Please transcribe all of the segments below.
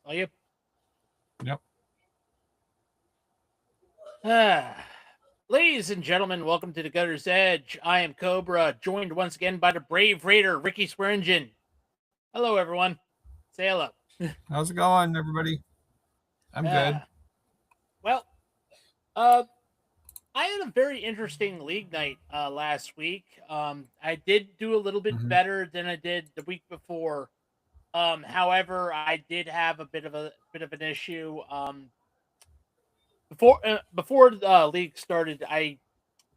Are you? Yep. Ladies and gentlemen, welcome to the Gutter's Edge. I am Cobra, joined once again by the Brave Raider, Ricky Swearingen. Hello, everyone. Say hello. How's it going, everybody? I'm good. Ah, well, uh, I had a very interesting league night last week. I did do a little bit Hmm. better than I did the week before. However, I did have a bit of an issue. Before the league started, I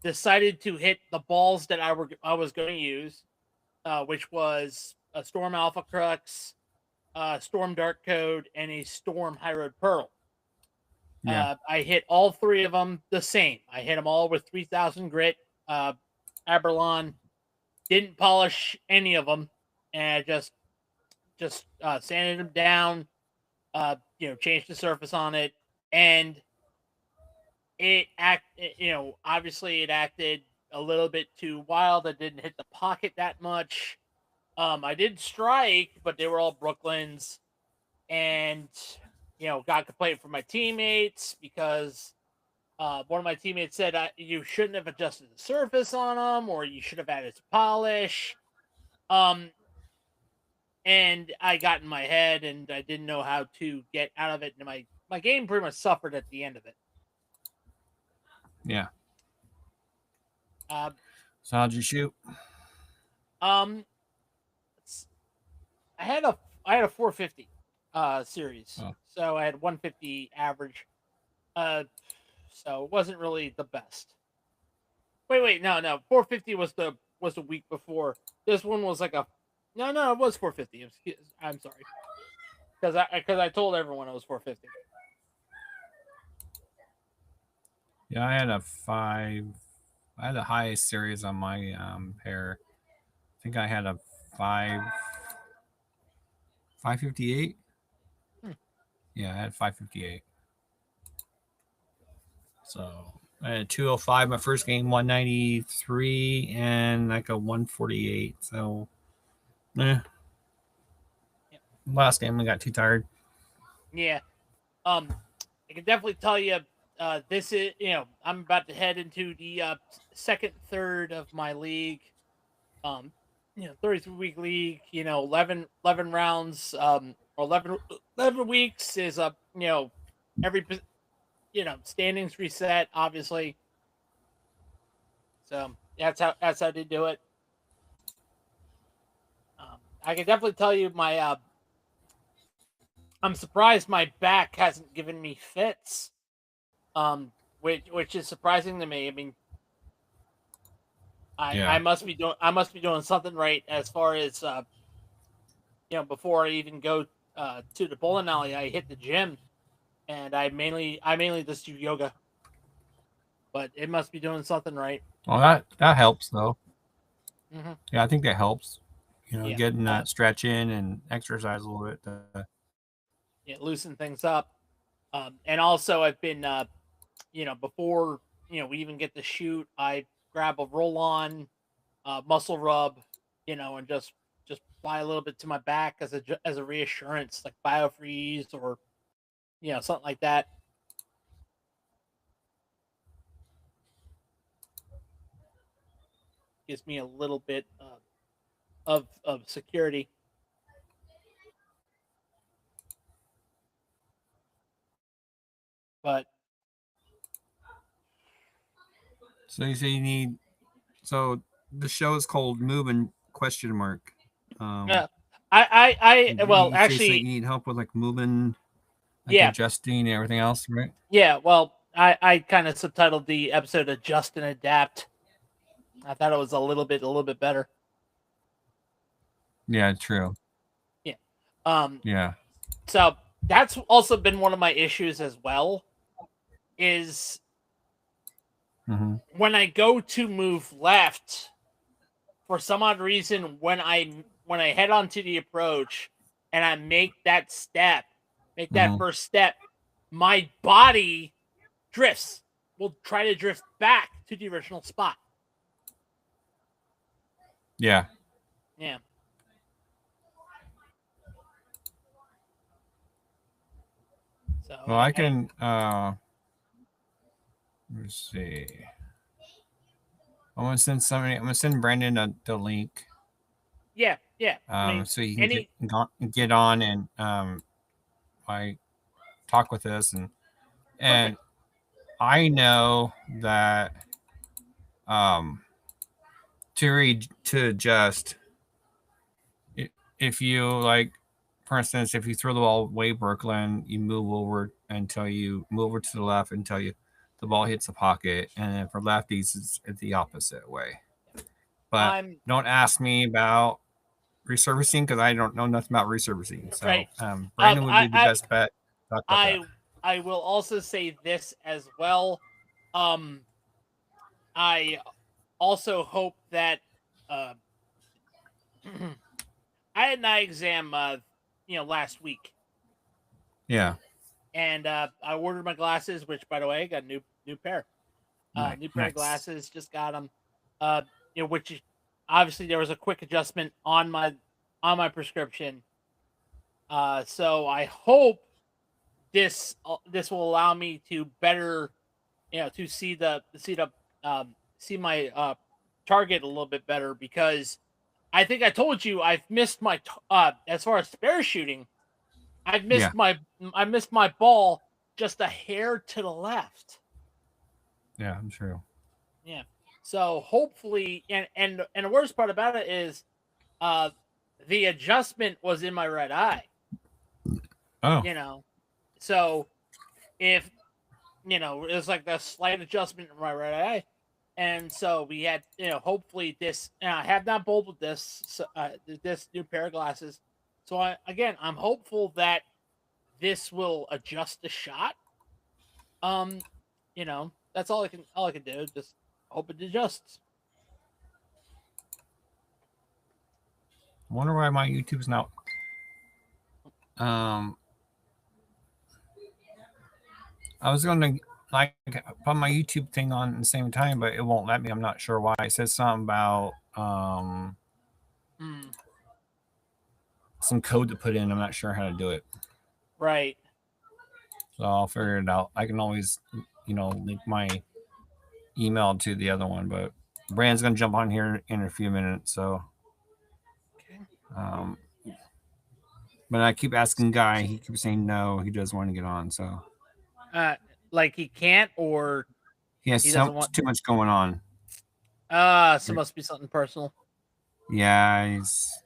decided to hit the balls that I was going to use, which was a Storm Alpha Crux, Storm Dark Code, and a Storm High Road Pearl. Yeah. I hit all three of them the same. I hit them all with 3,000 grit. Uh, Aberlon didn't polish any of them, and I just sanded them down. Changed the surface on it, and obviously it acted a little bit too wild. I didn't hit the pocket that much. I did strike, but they were all Brooklyns, and got complaint from my teammates because one of my teammates said you shouldn't have adjusted the surface on them, or you should have added some polish. Um, and I got in my head, and I didn't know how to get out of it, and my game pretty much suffered at the end of it. Yeah. Uh, So how'd you shoot? um, I had a 450 series, Oh, so I had 150 average. Uh, so it wasn't really the best. Wait, no, 450 was the week before. This one was like a no, it was 450. I'm sorry, because I told everyone it was 450. yeah. I had a five. I had the highest series on my pair. I think I had a five 558. Hmm. Yeah, I had 558. So I had 205 my first game, 193, and like a 148. So, Yeah, last game I got too tired. yeah. Um, I can definitely tell you. This is I'm about to head into the second third of my league. 33-week league, 11 rounds, or 11 weeks is up, every, standings reset, obviously. So that's how they do it. I can definitely tell you I'm surprised my back hasn't given me fits. Which is surprising to me. I mean, I Yeah. must be doing something right as far as before I even go to the bowling alley, I hit the gym, and I mainly just do yoga, but it must be doing something right. Well, that helps though. Hmm. Yeah, I think that helps. Yeah, Getting that stretch in and exercise a little bit. yeah, loosen things up. And also I've been, before we even get to shoot, I grab a roll on, muscle rub, and just apply a little bit to my back as a reassurance, like biofreeze or something like that. Gives me a little bit of security. But So you say you need. So the show is called Moving question mark. Um, uh, well, you say so you actually, need help with like moving, like yeah, adjusting and everything else, right? yeah. Well, I kind of subtitled the episode "Adjust and Adapt." I thought it was a little bit better. Yeah, true. Yeah. Um. Yeah. So that's also been one of my issues as well. Is Mm-hmm. when I go to move left, for some odd reason, when I head onto the approach and I make that Mm-hmm. first step, my body drifts. Will try to drift back to the original spot. Yeah. Yeah. So Well, I can. Let's see. I'm gonna send somebody. I'm gonna send Brandon the link. yeah. I mean, So you can any get on and like talk with us and perfect. I know that to adjust if you like, for instance, if you throw the ball way Brooklyn, you move over until you move over to the left until the ball hits the pocket, and then for lefties it's the opposite way. But I'm don't ask me about resurfacing because I don't know nothing about resurfacing. So right. Brandon would be the I best bet to talk about that. I I will also say this as well. Um, I also hope that uh, I had an eye exam, last week, Yeah, and I ordered my glasses, which, by the way, I got a new pair. New pair of nice. glasses, just got them. Uh, which obviously there was a quick adjustment on my prescription. So I hope this will allow me to better, to see my target a little bit better, because I think I told you I've missed as far as spare shooting, Yeah, I missed my ball just a hair to the left. yeah, I'm sure. Yeah. So hopefully, and the worst part about it is, uh, the adjustment was in my right eye. Oh, You know, so if it was like the slight adjustment in my right eye, and so we had, hopefully this. I have not bowled with this new pair of glasses, so I'm hopeful that this will adjust the shot. Um, that's all I can do. Just hope it adjusts. I wonder why my YouTube's not. Um, I was going to like put my YouTube thing on at the same time, but it won't let me. I'm not sure why. It says something about Mm, some code to put in. I'm not sure how to do it, right. so I'll figure it out. I can always, link my email to the other one, but Brand's gonna jump on here in a few minutes. So, Okay. um, but I keep asking Guy. He keeps saying no. He doesn't want to get on. So Uh, like he can't, or he has he doesn't want. too much going on. So must be something personal. Yeah,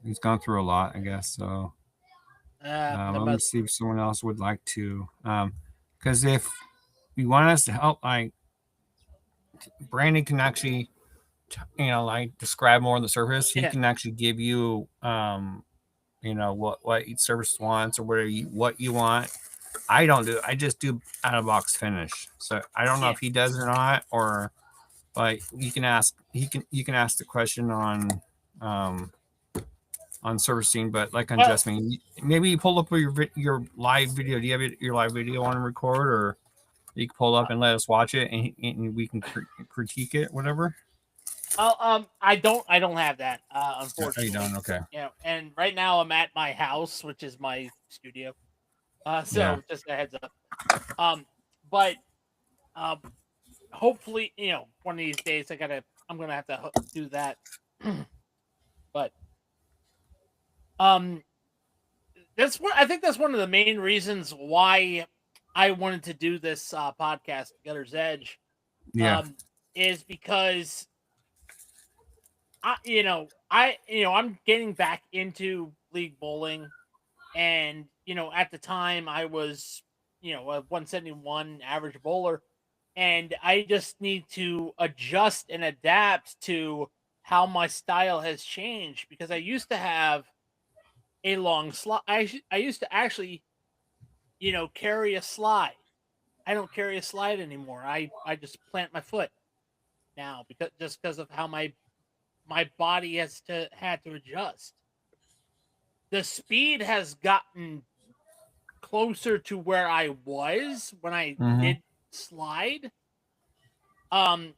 he's gone through a lot, I guess. So That let me must. see if someone else would like to. Because if you want us to help, like Brandon can actually, like describe more on the surface. He Yeah. can actually give you, what each service wants or what you want. I don't do. I just do out of box finish. So I don't know Yeah. if he does or not, or but you can ask. You can ask the question um, on servicing, but like on Well, adjustment, maybe you pull up your live video. Do you have your live video on record, or you can pull up and let us watch it, and we can critique it, whatever. I don't have that, Are you unfortunately. done? Okay. And right now I'm at my house, which is my studio. Yeah. So just a heads up. But um, hopefully, one of these days I'm gonna have to do that. But um, I think that's one of the main reasons why I wanted to do this podcast, Gutter's Edge, Yeah. um, is because I'm getting back into league bowling, and at the time I was a 171 average bowler, and I just need to adjust and adapt to how my style has changed, because I used to have a long slide. I used to actually carry a slide. I don't carry a slide anymore. I just plant my foot now, because of how my body had to adjust. The speed has gotten closer to where I was when I Mm-hmm. did slide. Um,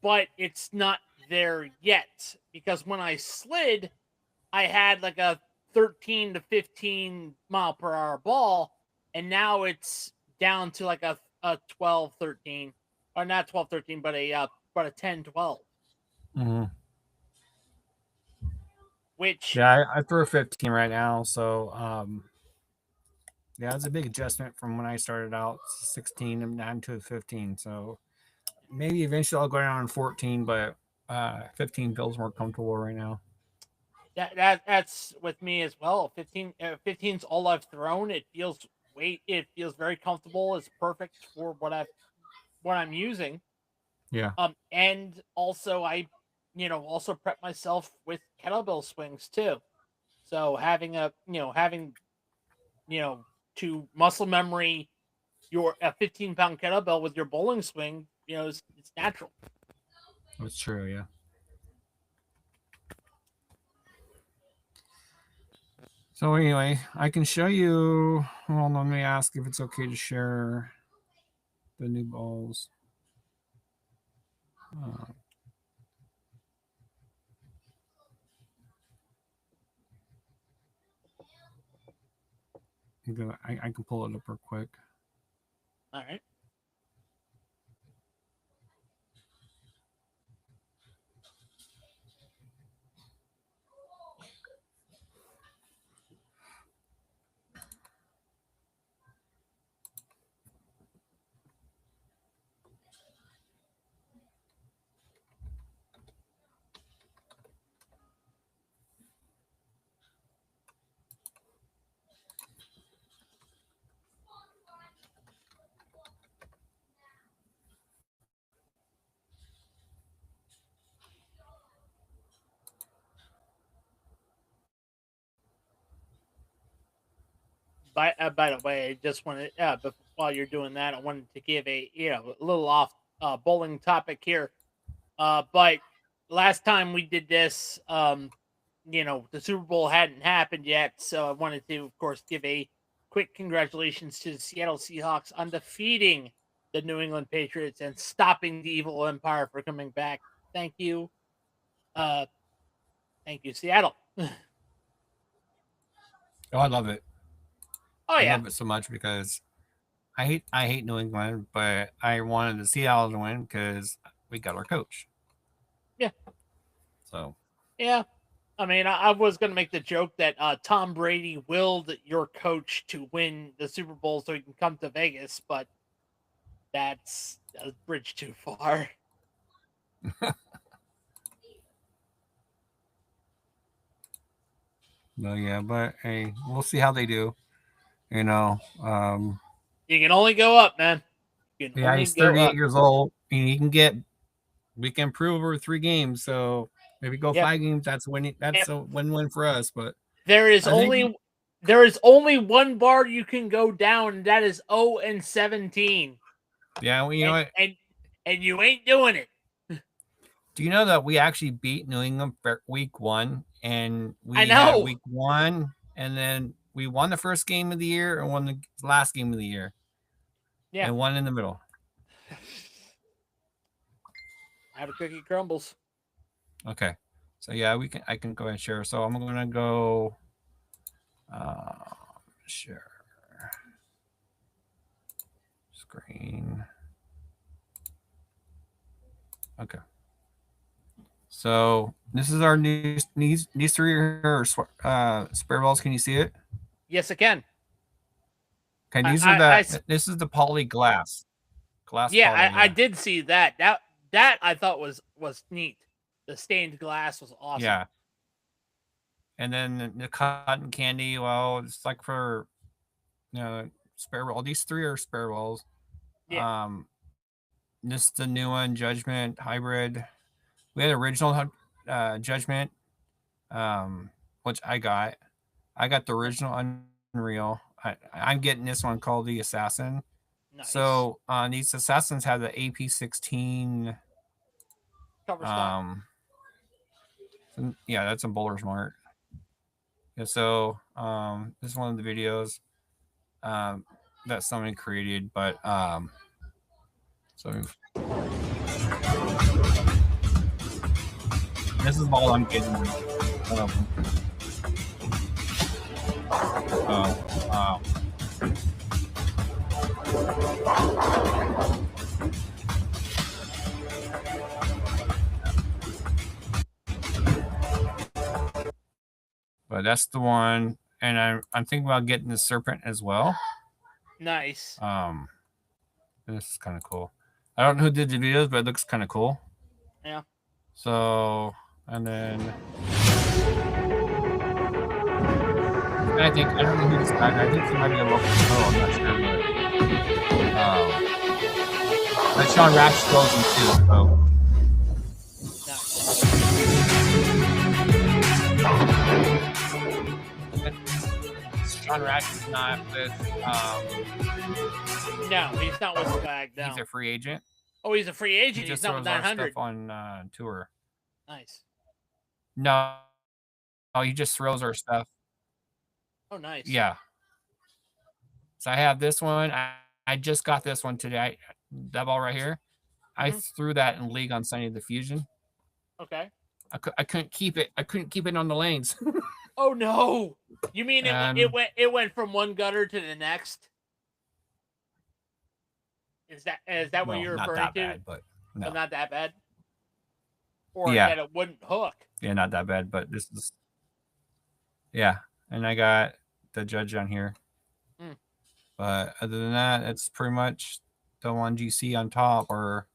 but it's not there yet, because when I slid, I had like a 13 to 15 mile per hour ball, and now it's down to like a 12, 13, or not 12, 13, but a 10, 12, Mm-hmm. which Yeah, I throw 15 right now. So, yeah, it's a big adjustment from when I started out 16 and down to 15. So maybe eventually I'll go down to 14, but 15 feels more comfortable right now. that's with me as well. 15's all I've thrown. It feels it feels very comfortable. It's perfect for what I'm using. Yeah. And also I, also prep myself with kettlebell swings too. So having to muscle memory your a 15-pound kettlebell with your bowling swing, it's natural. That's true. Yeah. So anyway, I can show you. Well, let me ask if it's okay to share the new balls. I can pull it up real quick. All right. By the way, I just wanted, but while you're doing that, I wanted to give a little off bowling topic here. But last time we did this, the Super Bowl hadn't happened yet, so I wanted to, of course, give a quick congratulations to the Seattle Seahawks on defeating the New England Patriots and stopping the evil empire for coming back. Thank you, Seattle. Oh, I love it. Oh I yeah, love it so much because I hate New England, but I wanted the Seattle to win because we got our coach. yeah, So yeah. I mean, I was going to make the joke that Tom Brady willed your coach to win the Super Bowl so he can come to Vegas, but that's a bridge too far. no, yeah, but hey, we'll see how they do. You know, You can only go up, man. You can yeah, only he's go 38 up. years old, and we can improve over 3 games. So if we go Yep. 5 games, that's Yep. a win-win for us. But There is I think only one bar you can go down, and that is 0-17. yeah, well, you know what? And you ain't doing it. Do you know that we actually beat New England for week 1, and I we had know. week 1, and then we won the first game of the year and won the last game of the year. Yeah. And one in the middle. How the cookie crumbles. Okay. So yeah, I can go ahead and share. So I'm gonna go share screen. Okay. So this is our these 3 are spare balls. Can you see it? Yes, I can. Okay, this is the poly glass. Yeah, Poly, I did see that. That I thought was neat. The stained glass was awesome. Yeah. And then the cotton candy, well, it's like for spare ball. These 3 are spare balls. Yeah. This is the new one, Judgment Hybrid. We had original Judgment, which I got. I got the original Unreal. I'm getting this one called the Assassin. Nice. So these Assassins have the AP16 cover stock. Yeah, that's a Bowler Smart. Yeah, so this is one of the videos that somebody created, but so this is all I'm getting. that's the one, and I'm thinking about getting the serpent as well. Nice. This is kind of cool. I don't know who did the videos, but it looks kind of cool. Yeah. So, and then I don't know who this guy. I think he might be a local pro. I'm not sure, but Sean Rash goes in too. So. Sean Rash is not with. No, he's not with Swag. No. He's a free agent. Oh, he's a free agent. He just He's not with 900. Stuff on tour. Nice. No, he just throws our stuff. Oh, nice. Yeah. So I have this one. I just got this one today. That ball right here. I threw that in League on Sunday the Fusion. Okay. I couldn't keep it. I couldn't keep it on the lanes. Oh no! You mean it went from one gutter to the next? Is that what you're referring to? Not that bad, but no, not that bad. Or that it wouldn't hook. Yeah, not that bad, but this is. Yeah, and I got the judge on here. But other than that, it's pretty much the one GC on top, or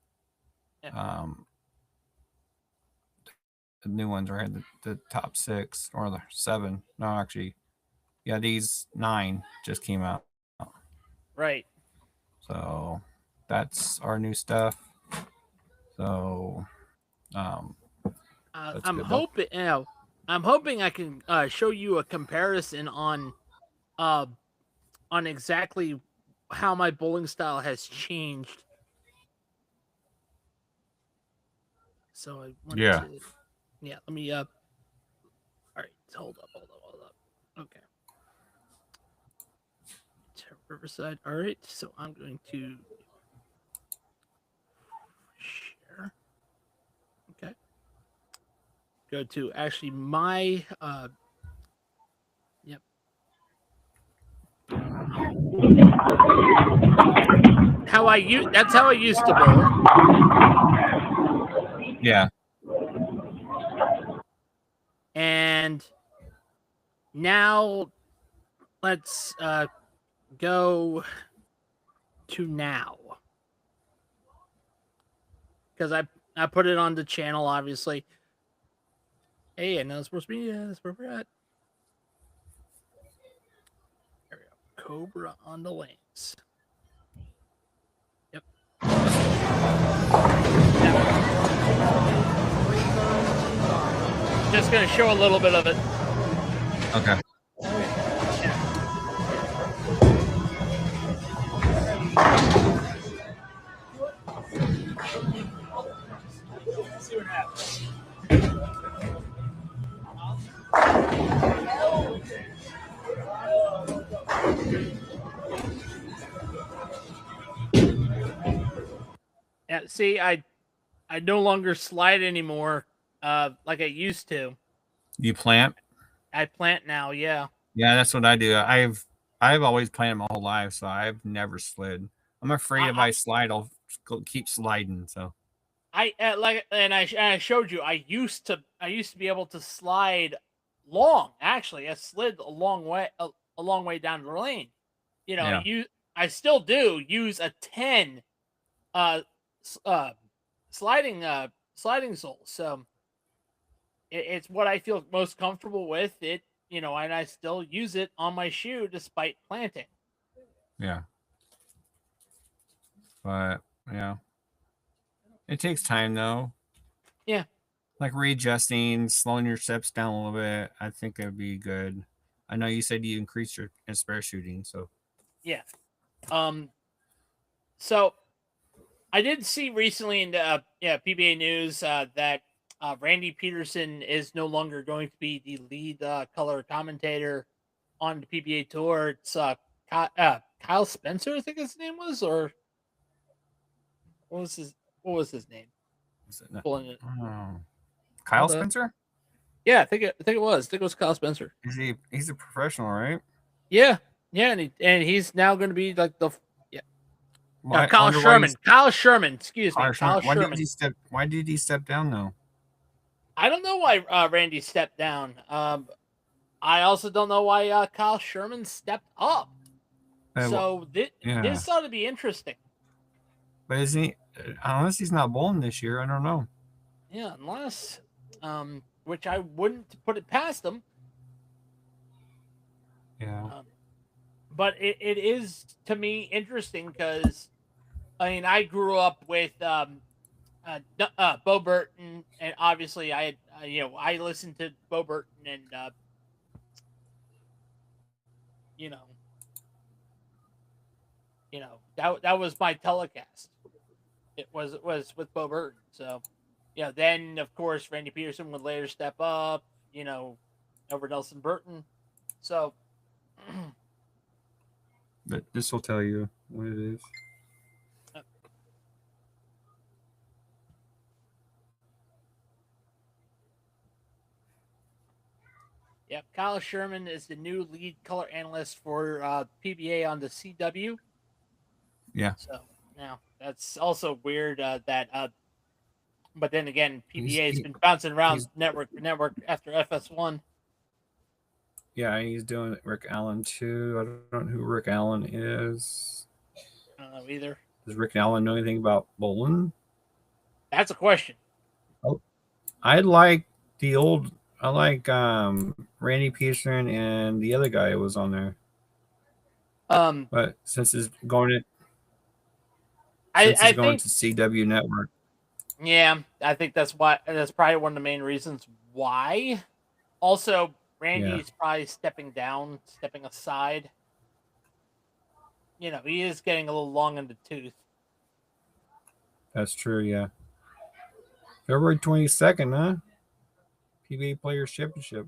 the new ones right here, the top 6 or the 7. No, actually, yeah, these 9 just came out. Right. So that's our new stuff. So I'm hoping I can show you a comparison on exactly how my bowling style has changed. So I want to, let me all right, hold up. Okay. Riverside. All right, so I'm going to share. Okay. Go to actually my that's how I used to bowl. Yeah. And now let's go to now. Because I put it on the channel, obviously. Hey, I know it's supposed to be, that's where we're at. There we go. Cobra on the lanes. Yep. Just going to show a little bit of it. Okay. See what happens. Yeah, see, I no longer slide anymore like I used to. You plant? I plant now, yeah. Yeah, that's what I do. I've always planted my whole life, so I've never slid. I'm afraid if I slide, I'll keep sliding. So I showed you. I used to be able to slide long. Actually, I slid a long way down the lane. You know, I still do use a 10 sliding sole. So it's what I feel most comfortable with it, you know, and I still use it on my shoe despite planting. Yeah. But yeah, it takes time though. Yeah. Like readjusting, slowing your steps down a little bit. I think it'd be good. I know you said you increased your spare shooting, so yeah. So I did see recently in the PBA news that Randy Peterson is no longer going to be the lead color commentator on the PBA tour. It's Kyle Spencer, I think his name was, or what was his name? Kyle Spencer? Yeah, I think it was. I think it was Kyle Spencer. He's a professional, right? Yeah, and he's now going to be like the Kyle Sherman. Kyle Sherman, excuse me. Kyle Sherman. Why did he step down though? I don't know why Randy stepped down. I also don't know why Kyle Sherman stepped up. So yeah. this ought to be interesting. But is he? Unless he's not bowling this year, I don't know. Yeah, unless, which I wouldn't put it past him. Yeah. But it is to me interesting because, I mean, I grew up with Bo Burton, and obviously I had I listened to Bo Burton, and you know that was my telecast. It was with Bo Burton. So then of course Randy Peterson would later step up, over Nelson Burton. So But this will tell you what it is. Yep, Kyle Sherman is the new lead color analyst for PBA on the CW. Yeah. So now that's also weird but then again, PBA has been bouncing around network after FS1. Yeah, he's doing Rick Allen too. I don't know who Rick Allen is. I don't know either. Does Rick Allen know anything about bowling? That's a question. Oh, I like Randy Peterson and the other guy who was on there. But since it's going to going to CW Network. Yeah, I think that's probably one of the main reasons why. Also, Randy's probably stepping aside. He is getting a little long in the tooth. That's true, yeah. February 22nd, huh? PBA Players Championship.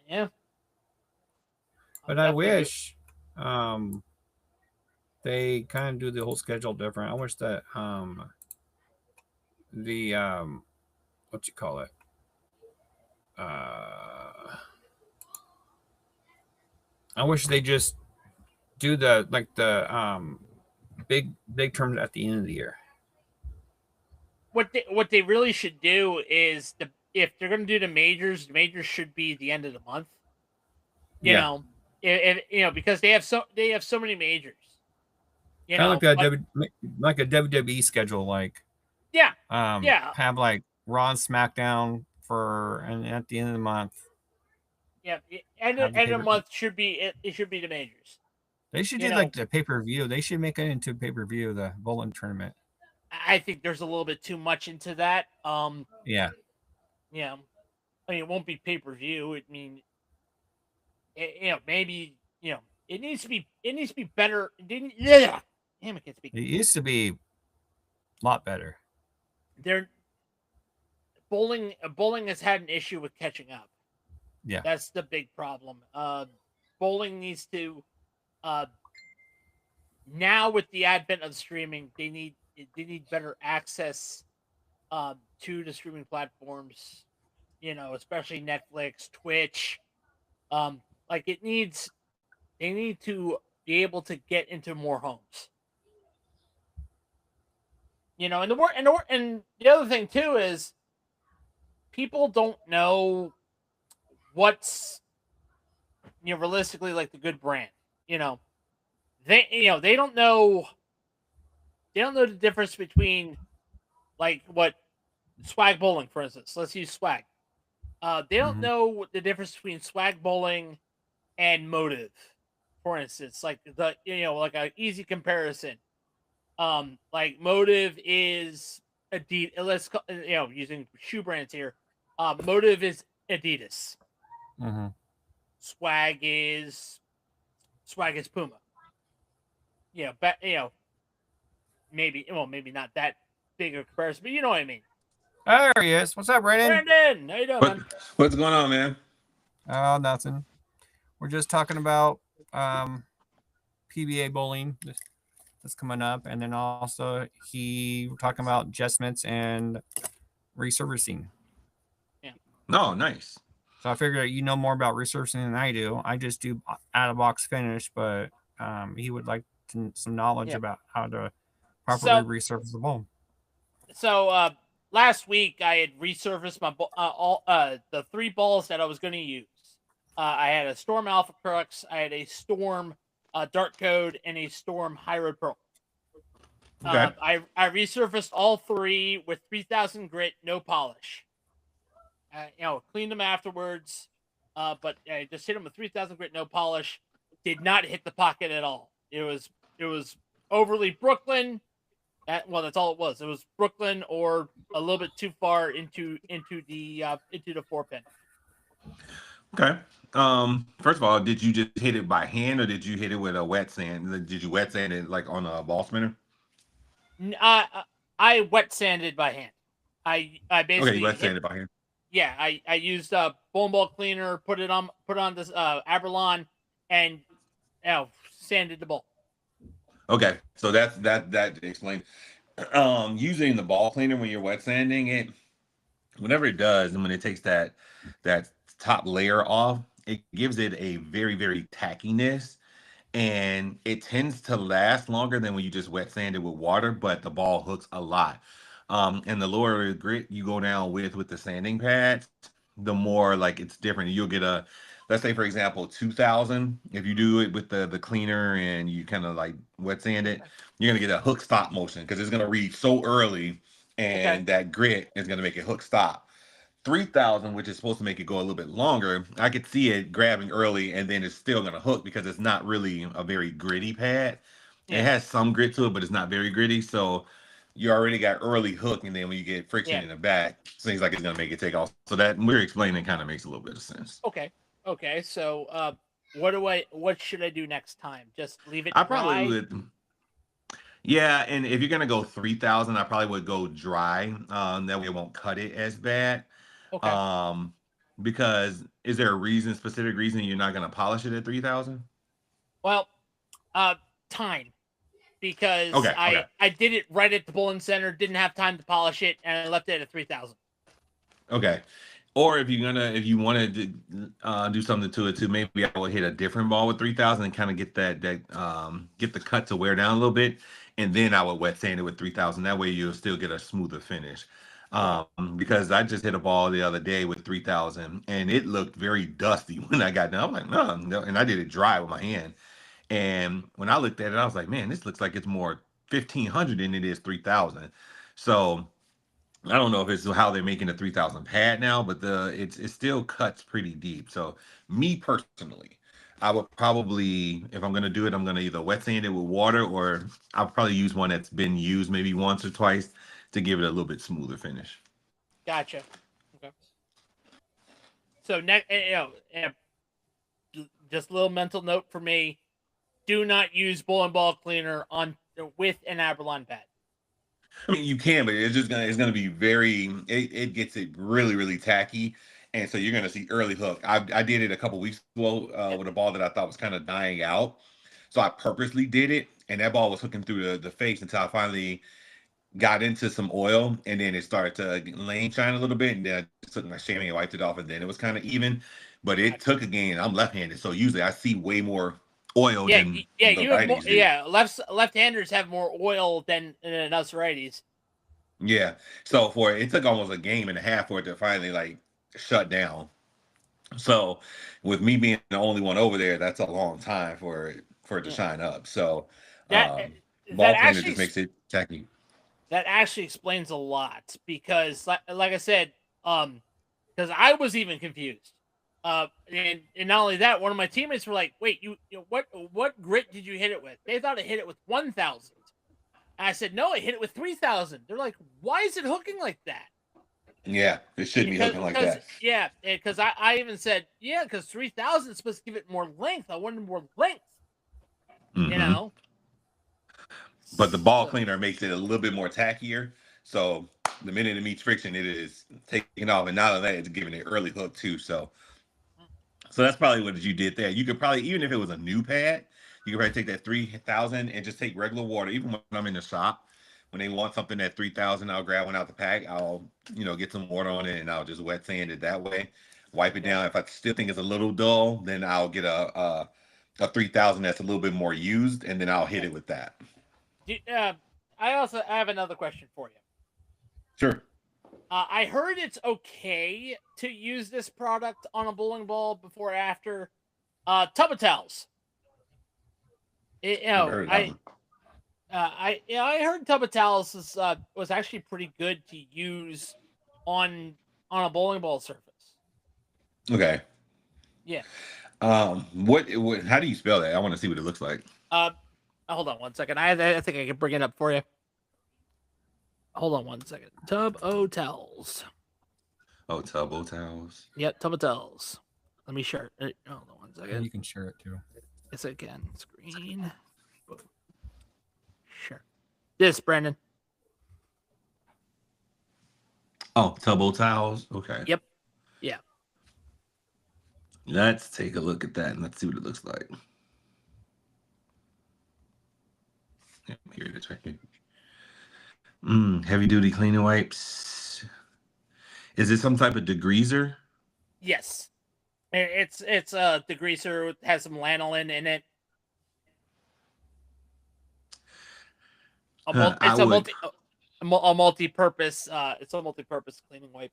Yeah. But I wish they kind of do the whole schedule different. I wish that what you call it? I wish they just do the big terms at the end of the year. What they really should do is if they're going to do the majors should be the end of the month. You know, because they have so many majors. Kind of like a WWE schedule, have like Raw and SmackDown and at the end of the month. Yeah, end of the month should be it should be the majors. They should do like the pay-per-view. They should make it into pay-per-view, the bowling tournament. I think there's a little bit too much into that. Yeah. Yeah. I mean, it won't be pay-per-view. I mean, maybe, it needs to be better. Damn, I can't speak. It used to be a lot better. Bowling has had an issue with catching up. Yeah. That's the big problem. Bowling needs to now with the advent of streaming, they need better access to the streaming platforms, especially Netflix, Twitch. They need to be able to get into more homes. And the other thing too is people don't know what's realistically like the good brand. They don't know the difference between like what Swag Bowling, for instance. Let's use Swag. They don't know the difference between Swag Bowling and Motive, for instance. Like like an easy comparison. Like Motive is Adidas. Let's using shoe brands here. Motive is Adidas. Swag is Puma. Maybe not that big a comparison, but you know what I mean. There he is. What's up, Brandon? Brandon, how you doing, man? What's going on, man? Oh, nothing. We're just talking about PBA bowling that's coming up, and then also we're talking about adjustments and resurfacing. Yeah. Oh, nice. So I figured you know more about resurfacing than I do. I just do out of box finish, but he would like some knowledge about how to properly resurface the bowl. So last week I had resurfaced my the 3 balls that I was going to use. I had a Storm Alpha Crux, I had a Storm Dark Code, and a Storm High Road Pearl. Okay. I resurfaced all 3 with 3,000 grit, no polish. Cleaned them afterwards, but I just hit them with 3,000 grit, no polish. Did not hit the pocket at all. It was overly Brooklyn. That's all it was. It was Brooklyn or a little bit too far into the 4-pin. Okay. First of all, did you just hit it by hand or did you hit it with a wet sand? Did you wet sand it like on a ball spinner? I wet sanded by hand. I basically You wet sanded by hand. Yeah, I used bowling ball cleaner, put on this Aberlon, and sanded the ball. Okay, so that explains. Using the ball cleaner when you're wet sanding it, whenever it does, and when it takes that top layer off, it gives it a very, very tackiness, and it tends to last longer than when you just wet sand it with water, but the ball hooks a lot. And the lower grit you go down with the sanding pads, the more like it's different. You'll get a, let's say for example, 2,000. If you do it with the cleaner and you kind of like wet sand it, you're gonna get a hook stop motion because it's gonna read so early, and that grit is gonna make it hook stop. 3,000, which is supposed to make it go a little bit longer, I could see it grabbing early and then it's still going to hook because it's not really a very gritty pad. It has some grit to it, but it's not very gritty. So you already got early hook, and then when you get friction in the back, seems like it's going to make it take off. So that we're explaining kind of makes a little bit of sense. Okay. So what should I do next time? Just leave it I dry? probably would. Yeah, and if you're going to go 3,000, I probably would go dry. That way it won't cut it as bad. Okay. Because is there a specific reason you're not going to polish it at 3,000? Well, time, because Okay. I did it right at the bowling center, didn't have time to polish it, and I left it at 3,000. Okay. Or if you wanted to do something to it too, maybe I would hit a different ball with 3,000 and kind of get get the cut to wear down a little bit, and then I would wet sand it with 3,000. That way you'll still get a smoother finish. Because I just hit a ball the other day with 3,000 and it looked very dusty when I got done. I'm like, no, and I did it dry with my hand. And when I looked at it, I was like, man, this looks like it's more 1,500 than it is 3,000. So I don't know if it's how they're making the 3,000 pad now, but it still cuts pretty deep. So me personally, I would probably, if I'm gonna do it, I'm gonna either wet sand it with water, or I'll probably use one that's been used maybe once or twice to give it a little bit smoother finish. Gotcha. Okay. So next, just a little mental note for me: do not use bowling ball cleaner with an Aberlon pad. I mean, you can, but it's gonna be very. It gets it really, really tacky, and so you're gonna see early hook. I did it a couple weeks ago with a ball that I thought was kind of dying out, so I purposely did it, and that ball was hooking through the face until I finally got into some oil, and then it started to lane shine a little bit, and then I just took my shaving and wiped it off, and then it was kind of even. But it took again. I'm left-handed, so usually I see way more oil than the righties do. Left-handers have more oil than us righties. Yeah, so it took almost a game and a half for it to finally like shut down. So with me being the only one over there, that's a long time for it to shine up. So ball cleaner just makes it tacky. That actually explains a lot, because like I said, because I was even confused. And not only that, one of my teammates were like, "Wait, what grit did you hit it with?" They thought I hit it with 1,000. I said, "No, I hit it with 3,000." They're like, "Why is it hooking like that?" Yeah, it shouldn't be hooking like that. Yeah, because I even said, yeah, because 3,000 is supposed to give it more length. I wanted more length. Mm-hmm. But the ball cleaner makes it a little bit more tackier. So the minute it meets friction, it is taking off. And not only that, it's giving it early hook too. So that's probably what you did there. You could probably, even if it was a new pad, you could probably take that 3,000 and just take regular water. Even when I'm in the shop, when they want something at 3,000, I'll grab one out the pack. I'll, get some water on it, and I'll just wet sand it that way. Wipe it down. If I still think it's a little dull, then I'll get a 3,000 that's a little bit more used, and then I'll hit it with that. I have another question for you. Sure. I heard it's okay to use this product on a bowling ball before or after. Tub of towels. Never heard of that one. I heard tub of towels was actually pretty good to use on a bowling ball surface. Okay. Yeah. What? How do you spell that? I want to see what it looks like. Hold on one second. I think I can bring it up for you. Hold on one second. Tub o towels. Oh, Tubbo towels. Yep, tub of towels. Let me share it. Hold on one And second. you can share it too. Yes, I can. Screen. Boom. Sure. This, Brandon. Oh, Tubbo towels. Okay. Yep. Yeah. Let's take a look at that and let's see what it looks like. Yeah, here it is right here. Heavy duty cleaning wipes. Is it some type of degreaser? Yes. It's a degreaser, has some lanolin in it. It's a multi-purpose. It's a multi-purpose cleaning wipe.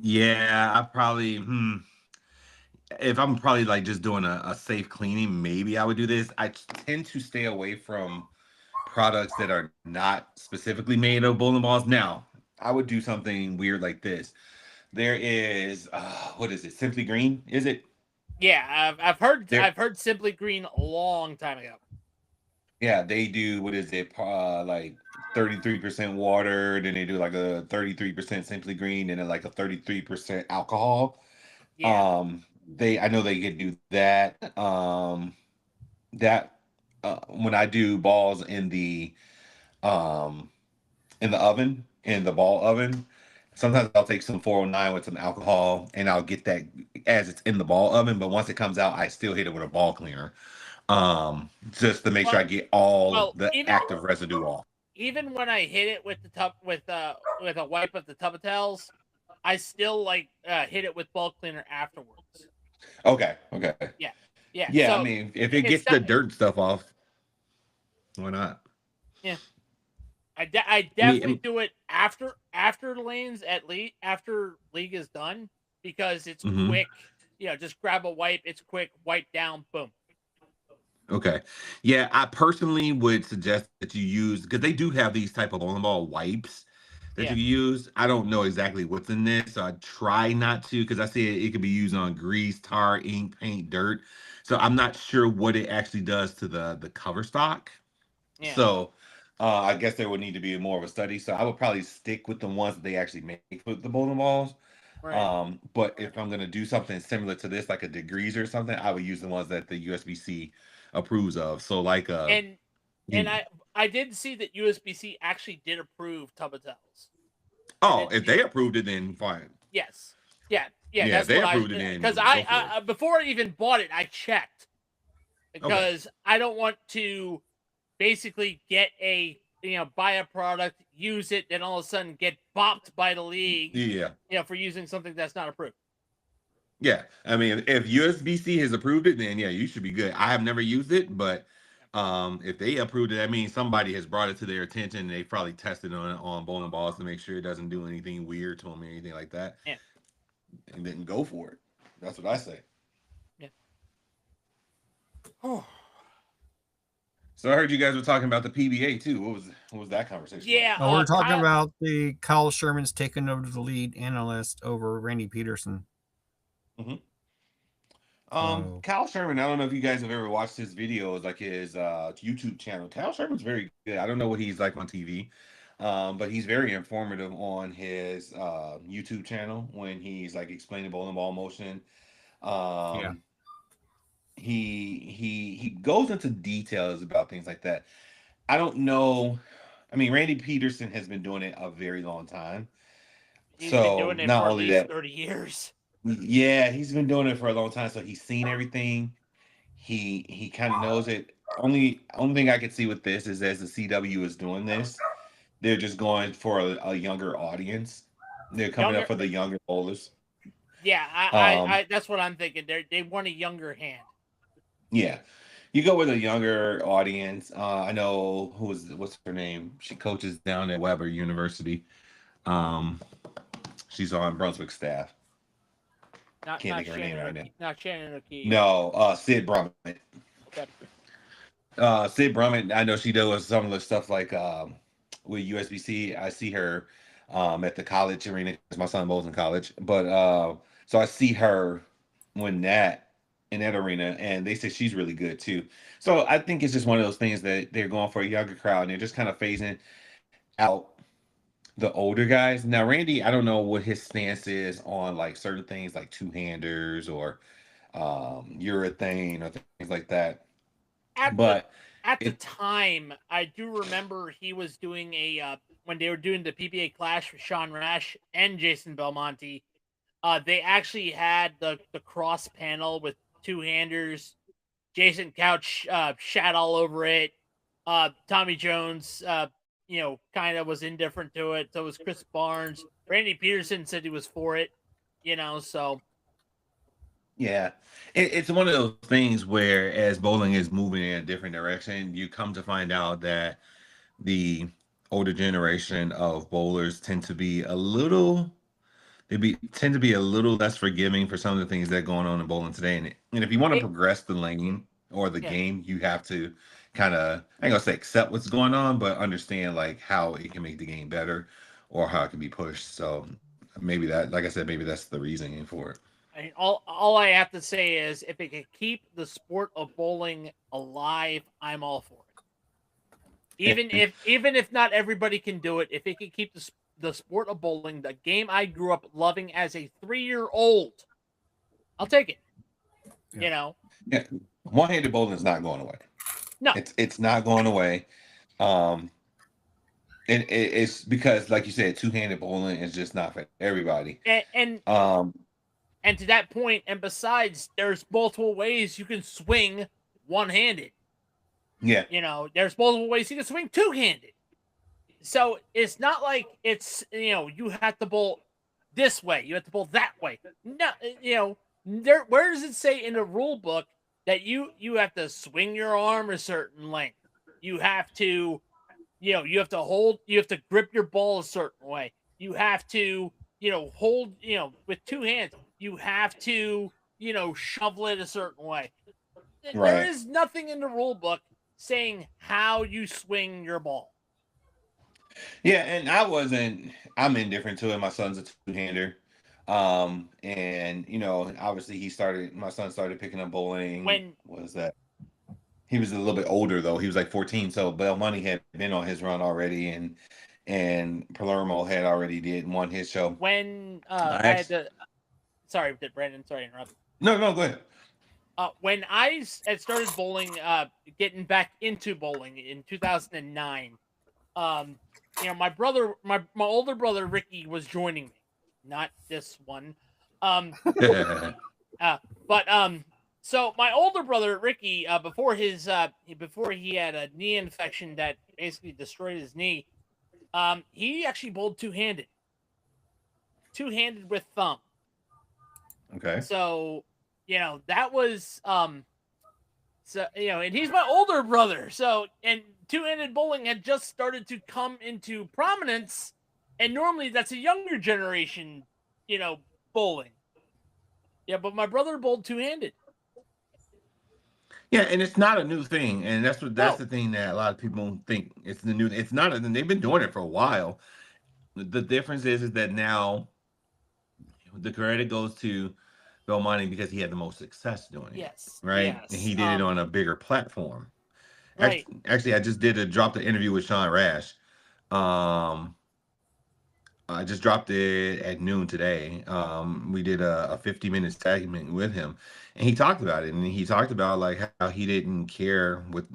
Yeah, I probably. If I'm probably like just doing a safe cleaning, maybe I would do this. I tend to stay away from products that are not specifically made of bowling balls. Now, I would do something weird like this. There is what is it? Simply Green, is it? Yeah, I've heard There- I've heard Simply Green a long time ago. Yeah, they do. What is it? Like 33% water. Then they do like a 33% Simply Green, and then like a 33% alcohol. Yeah. I know they could do that. That when I do balls in the oven, in the ball oven, sometimes I'll take some 409 with some alcohol and I'll get that as it's in the ball oven, but once it comes out, I still hit it with a ball cleaner. Just to make sure I get all the active residue off. Even when I hit it with the tub with a wipe of the tub of towels, I still hit it with ball cleaner afterwards. Okay. Yeah. Yeah, So I mean, if it gets the dirt stuff off, why not? Yeah. I definitely do it after lanes after league is done because it's quick. Just grab a wipe. It's quick. Wipe down. Boom. Okay. Yeah, I personally would suggest that you use, because they do have these type of bowling ball wipes that you can use. I don't know exactly what's in this, so I try not to, because I see it could be used on grease, tar, ink, paint, dirt. So I'm not sure what it actually does to the cover stock. Yeah. So I guess there would need to be more of a study. So I would probably stick with the ones that they actually make with the bowling balls. Right. But if I'm gonna do something similar to this, like a degreaser or something, I would use the ones that the USBC approves of. So like and I did see that USBC actually did approve tub of towels. Oh, if they approved it, then fine. Yes. Yeah. That's they approved it then. Because I before I even bought it, I checked because I don't want to basically get buy a product, use it, then all of a sudden get bopped by the league. Yeah. For using something that's not approved. Yeah, I mean, if USBC has approved it, then yeah, you should be good. I have never used it, but if they approved it, that means somebody has brought it to their attention. And they probably tested on bowling balls to make sure it doesn't do anything weird to them or anything like that. Yeah, and then go for it. That's what I say. Yeah. So I heard you guys were talking about the PBA too. What was that conversation? Yeah, we we're talking about the Kyle Sherman's taking over the lead analyst over Randy Peterson. Kyle Sherman, I don't know if you guys have ever watched his videos, like his YouTube channel. Kyle Sherman's very good. I don't know what he's like on TV, but he's very informative on his YouTube channel when he's like explaining bowling ball motion. He goes into details about things like that. I don't know. I mean, Randy Peterson has been doing it a very long time. He's been doing it for at least 30 years. Yeah, he's been doing it for a long time, so he's seen everything. He kind of knows it. Only thing I could see with this is as the CW is doing this, they're just going for a younger audience. They're coming up for the younger bowlers. Yeah, I that's what I'm thinking. They want a younger hand. Yeah, you go with a younger audience. I know what's her name? She coaches down at Weber University. She's on Brunswick staff. Not Can't think of her name right now. Not Shannon O'Keefe. No, Sid Brummett. Okay. Sid Brummett, I know she does some of the stuff like with USBC. I see her at the college arena because my son bowls in college. But so I see her when that in that arena, and they say she's really good too. So I think it's just one of those things that they're going for a younger crowd and they're just kind of phasing out the older guys. Now, Randy, I don't know what his stance is on like certain things like two-handers or urethane or things like that. At But the time, I do remember he was doing a when they were doing the PBA Clash with Sean Rash and Jason Belmonte. They actually had the cross panel with two-handers. Jason Couch shat all over it. Tommy Jones, kind of was indifferent to it. So was Chris Barnes. Randy Peterson said he was for it. So. Yeah, it's one of those things where as bowling is moving in a different direction, you come to find out that the older generation of bowlers tend to be a little tend to be a little less forgiving for some of the things that are going on in bowling today. And if you want to progress the lane or the game, you have to kind of, I ain't gonna say accept what's going on, but understand like how it can make the game better or how it can be pushed. So maybe that, like I said, maybe that's the reasoning for it. I mean, all I have to say is if it can keep the sport of bowling alive, I'm all for it. Even if not everybody can do it, if it can keep the sport of bowling, the game I grew up loving as a 3-year-old, I'll take it. Yeah. Yeah, one-handed bowling is not going away. No, it's not going away. And it's because, like you said, two-handed bowling is just not for everybody. And to that point, and besides, there's multiple ways you can swing one-handed. Yeah. There's multiple ways you can swing two-handed. So it's not like it's, you have to bowl this way, you have to bowl that way. No, where does it say in the rule book that you have to swing your arm a certain length? You have to, you have to hold, you have to grip your ball a certain way. You have to, hold, with two hands. You have to, shovel it a certain way. Right. There is nothing in the rule book saying how you swing your ball. Yeah, and I'm indifferent to it. My son's a two-hander. And obviously my son started picking up bowling. When was that? He was a little bit older though. He was like 14. So Belmonte had been on his run already, and Palermo had already won his show. When sorry, Brandon, sorry to interrupt. No, go ahead. When I had started bowling, getting back into bowling in 2009, my older brother Ricky was joining me, not this one. So my older brother Ricky, before he had a knee infection that basically destroyed his knee, he actually bowled two-handed with thumb. Okay. So, that was and he's my older brother. So, and two-handed bowling had just started to come into prominence, and normally that's a younger generation, bowling. Yeah, but my brother bowled two-handed. Yeah, and it's not a new thing, and that's the thing that a lot of people think it's the new. It's not. They've been doing it for a while. The difference is that now the credit goes to Belmonte because he had the most success doing it. Yes. Right. Yes. And he did it on a bigger platform. Right. Actually, I just dropped the interview with Sean Rash. I just dropped it at noon today. We did a 50-minute segment with him, and he talked about it. And he talked about like how he didn't care with,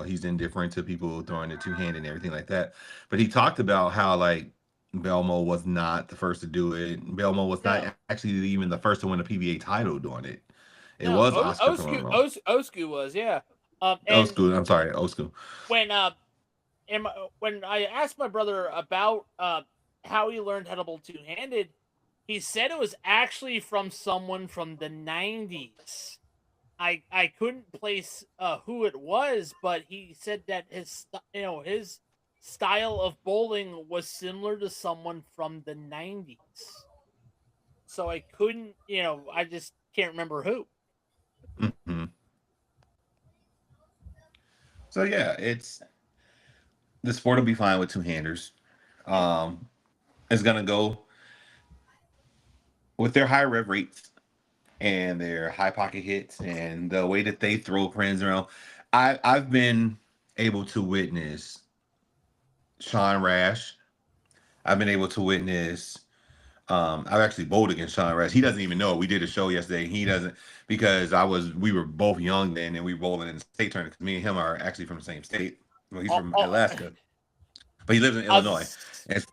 he's indifferent to people throwing the two-hand and everything like that. But he talked about how like Belmo was not the first to do it. Belmo was not actually even the first to win a PBA title doing it. It was Oscar Palermo. Osku was, yeah. Osku, I'm sorry, Osku. When I asked my brother about how he learned how to bowl two-handed, he said it was actually from someone from the 90s. I couldn't place who it was, but he said that his style of bowling was similar to someone from the 90s. so I couldn't, I just can't remember who. Mhm. So yeah, the sport will be fine with two-handers. Um, it's gonna go with their high rev rates and their high pocket hits and the way that they throw friends around. I've been able to witness Sean Rash. I've been able to witness. I've actually bowled against Sean Rash. He doesn't even know. We did a show yesterday. He doesn't because we were both young then, and we were bowling in the state tournament. 'Cause me and him are actually from the same state. Well, he's Oh, from oh, Alaska, but he lives in I Illinois. was, And,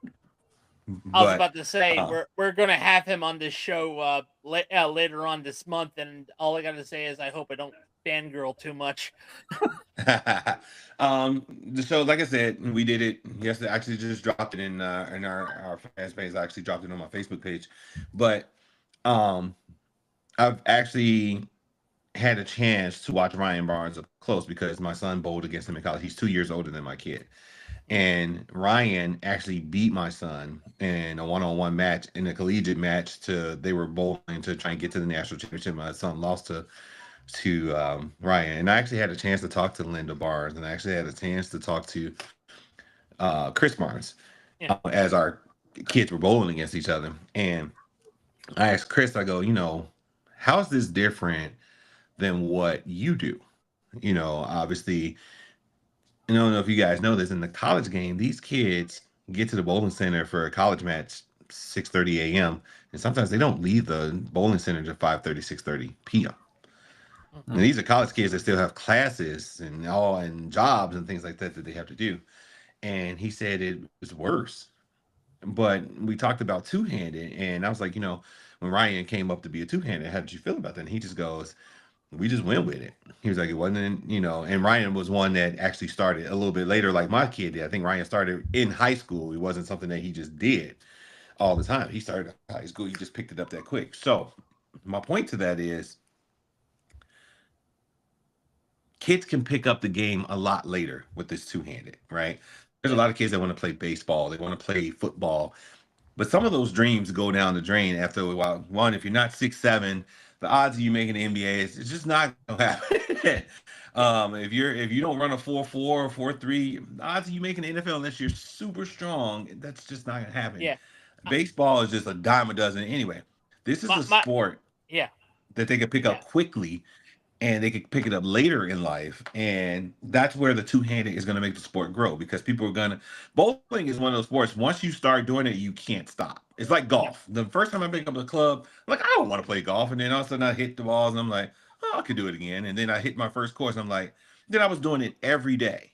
I was but about to say uh, we're gonna have him on this show later on this month, and all I gotta say is I hope I don't fangirl too much. the show, like I said, we did it yesterday. I actually just dropped it in our fans page. I actually dropped it on my Facebook page, but um, I've actually had a chance to watch Ryan Barnes up close because my son bowled against him in college. He's 2 years older than my kid. And Ryan actually beat my son in a one-on-one match in a collegiate match they were bowling to try and get to the national championship. My son lost to Ryan. And I actually had a chance to talk to Linda Barnes, and I actually had a chance to talk to Chris Barnes Yeah. as our kids were bowling against each other. And I asked Chris, I go, how is this different than what you do? Obviously, I don't know if you guys know this, in the college game, these kids get to the bowling center for a college match 6:30 a.m. and sometimes they don't leave the bowling center until 5:30, 6:30 p.m. And these are college kids that still have classes and jobs and things like that they have to do. And he said it was worse. But we talked about two-handed, and I was like, when Ryan came up to be a two-handed, how did you feel about that? And he just goes, we just went with it. He was like, it wasn't, and Ryan was one that actually started a little bit later, like my kid did. I think Ryan started in high school. It wasn't something that he just did all the time. He started in high school. He just picked it up that quick. So my point to that is kids can pick up the game a lot later with this two-handed, right? There's a lot of kids that want to play baseball. They want to play football. But some of those dreams go down the drain after a while. One, if you're not 6'7", the odds of you making the NBA is it's just not gonna happen. If you don't run a 4.4 or 4.3, the odds of you making the NFL unless you're super strong, that's just not gonna happen. Yeah. Baseball is just a dime a dozen anyway. This is a sport Yeah. that they can pick up quickly and they could pick it up later in life, and that's where the two-handed is going to make the sport grow because people are going to bowling is one of those sports, once you start doing it you can't stop. It's like golf. The first time I picked up a club, I'm like, I don't want to play golf, and then all of a sudden I hit the balls and I'm like, oh, I could do it again, and then I hit my first course and I'm like, then I was doing it every day.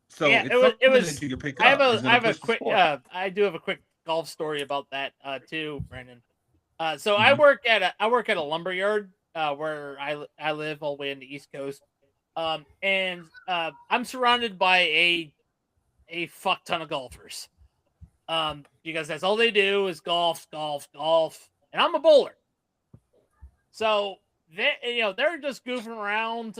So yeah, it's something that you can pick up. I do have a quick golf story about that too, Brandon. So Mhm. I work at a lumber yard where I live all the way in the East Coast, and I'm surrounded by a fuck ton of golfers, because that's all they do is golf, golf, golf, and I'm a bowler, so they're just goofing around.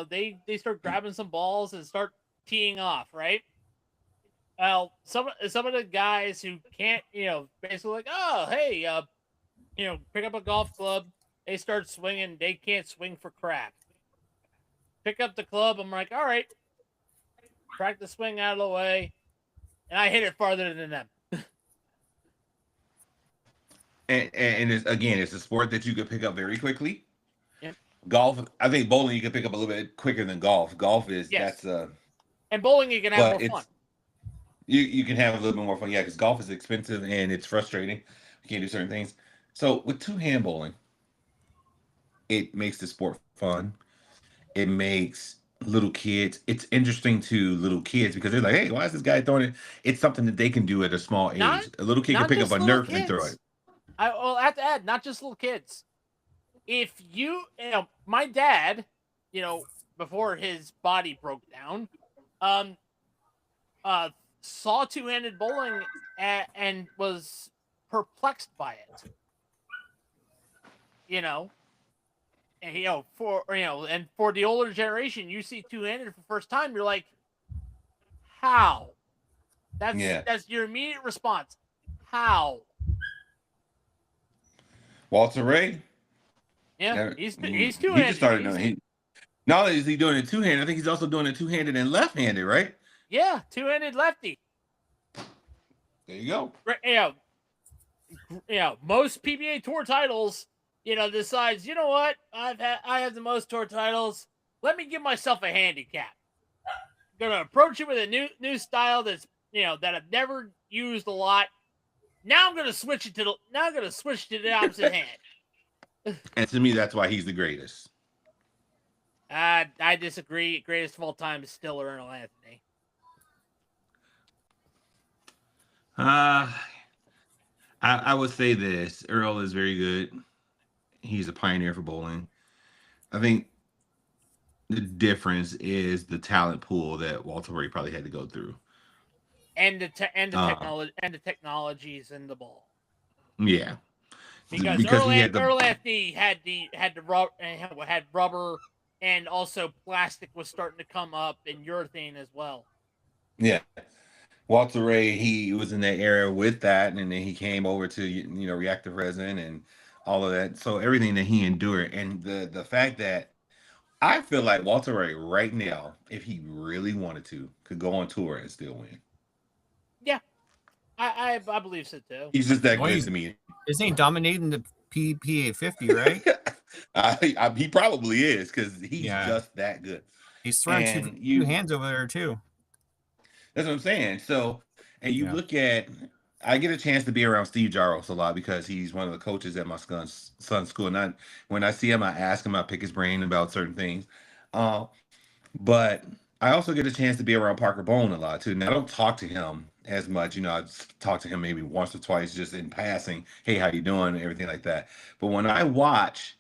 They start grabbing some balls and start teeing off, right? Well, some of the guys who can't, basically like, oh, hey, pick up a golf club. They start swinging. They can't swing for crap. Pick up the club. I'm like, all right, crack the swing out of the way, and I hit it farther than them. And it's a sport that you can pick up very quickly. Yep. Golf, I think bowling you can pick up a little bit quicker than golf. Golf is Yes. that's and bowling you can have more fun. You can have a little bit more fun, yeah, because golf is expensive and it's frustrating. You can't do certain things. So with two-hand bowling, it makes the sport fun. It makes little kids. It's interesting to little kids because they're like, "Hey, why is this guy throwing it?" It's something that they can do at a small age. Not- A little kid can not pick up just a little Nerf and throw kids. it. I'll have to add, not just little kids. If my dad, before his body broke down, saw two-handed bowling and was perplexed by it. And for the older generation, you see two-handed for the first time, you're like, how? That's your immediate response. How? Walter Ray. Yeah, he's two-handed. He just started doing. Not only is he doing it two-handed, I think he's also doing it two-handed and left-handed, right? Yeah, two-handed lefty. There you go. Most PBA Tour titles, decides, you know what? I have the most tour titles. Let me give myself a handicap. I'm gonna approach it with a new style that's that I've never used a lot. Now I'm gonna switch it to the opposite hand. And to me, that's why he's the greatest. I disagree. Greatest of all time is still Earl Anthony. I would say this. Earl is very good. He's a pioneer for bowling. I think the difference is the talent pool that Walter Ray probably had to go through. And the technology and the technologies in the ball. Yeah. Because Earl Anthony had rubber, and also plastic was starting to come up, and urethane as well. Yeah. Walter Ray, he was in that era with that, and then he came over to reactive resin and all of that. So everything that he endured, and the fact that I feel like Walter Ray right now, if he really wanted to, could go on tour and still win. Yeah, I believe so too. He's just that good to me. Isn't he dominating the PPA 50, right? He probably is, because he's just that good. He's throwing two hands over there too. That's what I'm saying. So, and you look at, I get a chance to be around Steve Jaros a lot because he's one of the coaches at my son's school. And when I see him, I ask him, I pick his brain about certain things. But I also get a chance to be around Parker Bone a lot too. And I don't talk to him as much. I talk to him maybe once or twice just in passing. Hey, how you doing? And everything like that. But when I watch,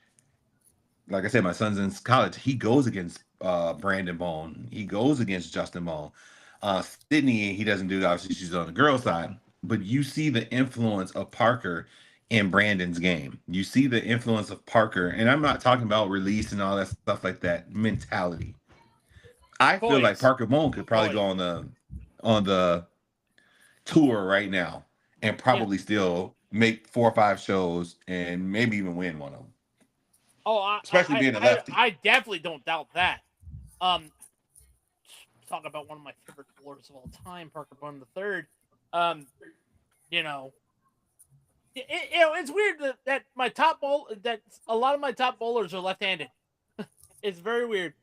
like I said, my son's in college, he goes against Brandon Bone. He goes against Justin Bone. Sydney, he doesn't do, obviously she's on the girl side, but you see the influence of Parker in Brandon's game. You see the influence of Parker, and I'm not talking about release and all that stuff like that, mentality. I feel like Parker Bone could probably go on the tour right now and probably still make 4 or 5 shows and maybe even win one of them. Especially being a lefty. I definitely don't doubt that. Talk about one of my favorite bowlers of all time, Parker Bone III. It's weird that that a lot of my top bowlers are left-handed. It's very weird.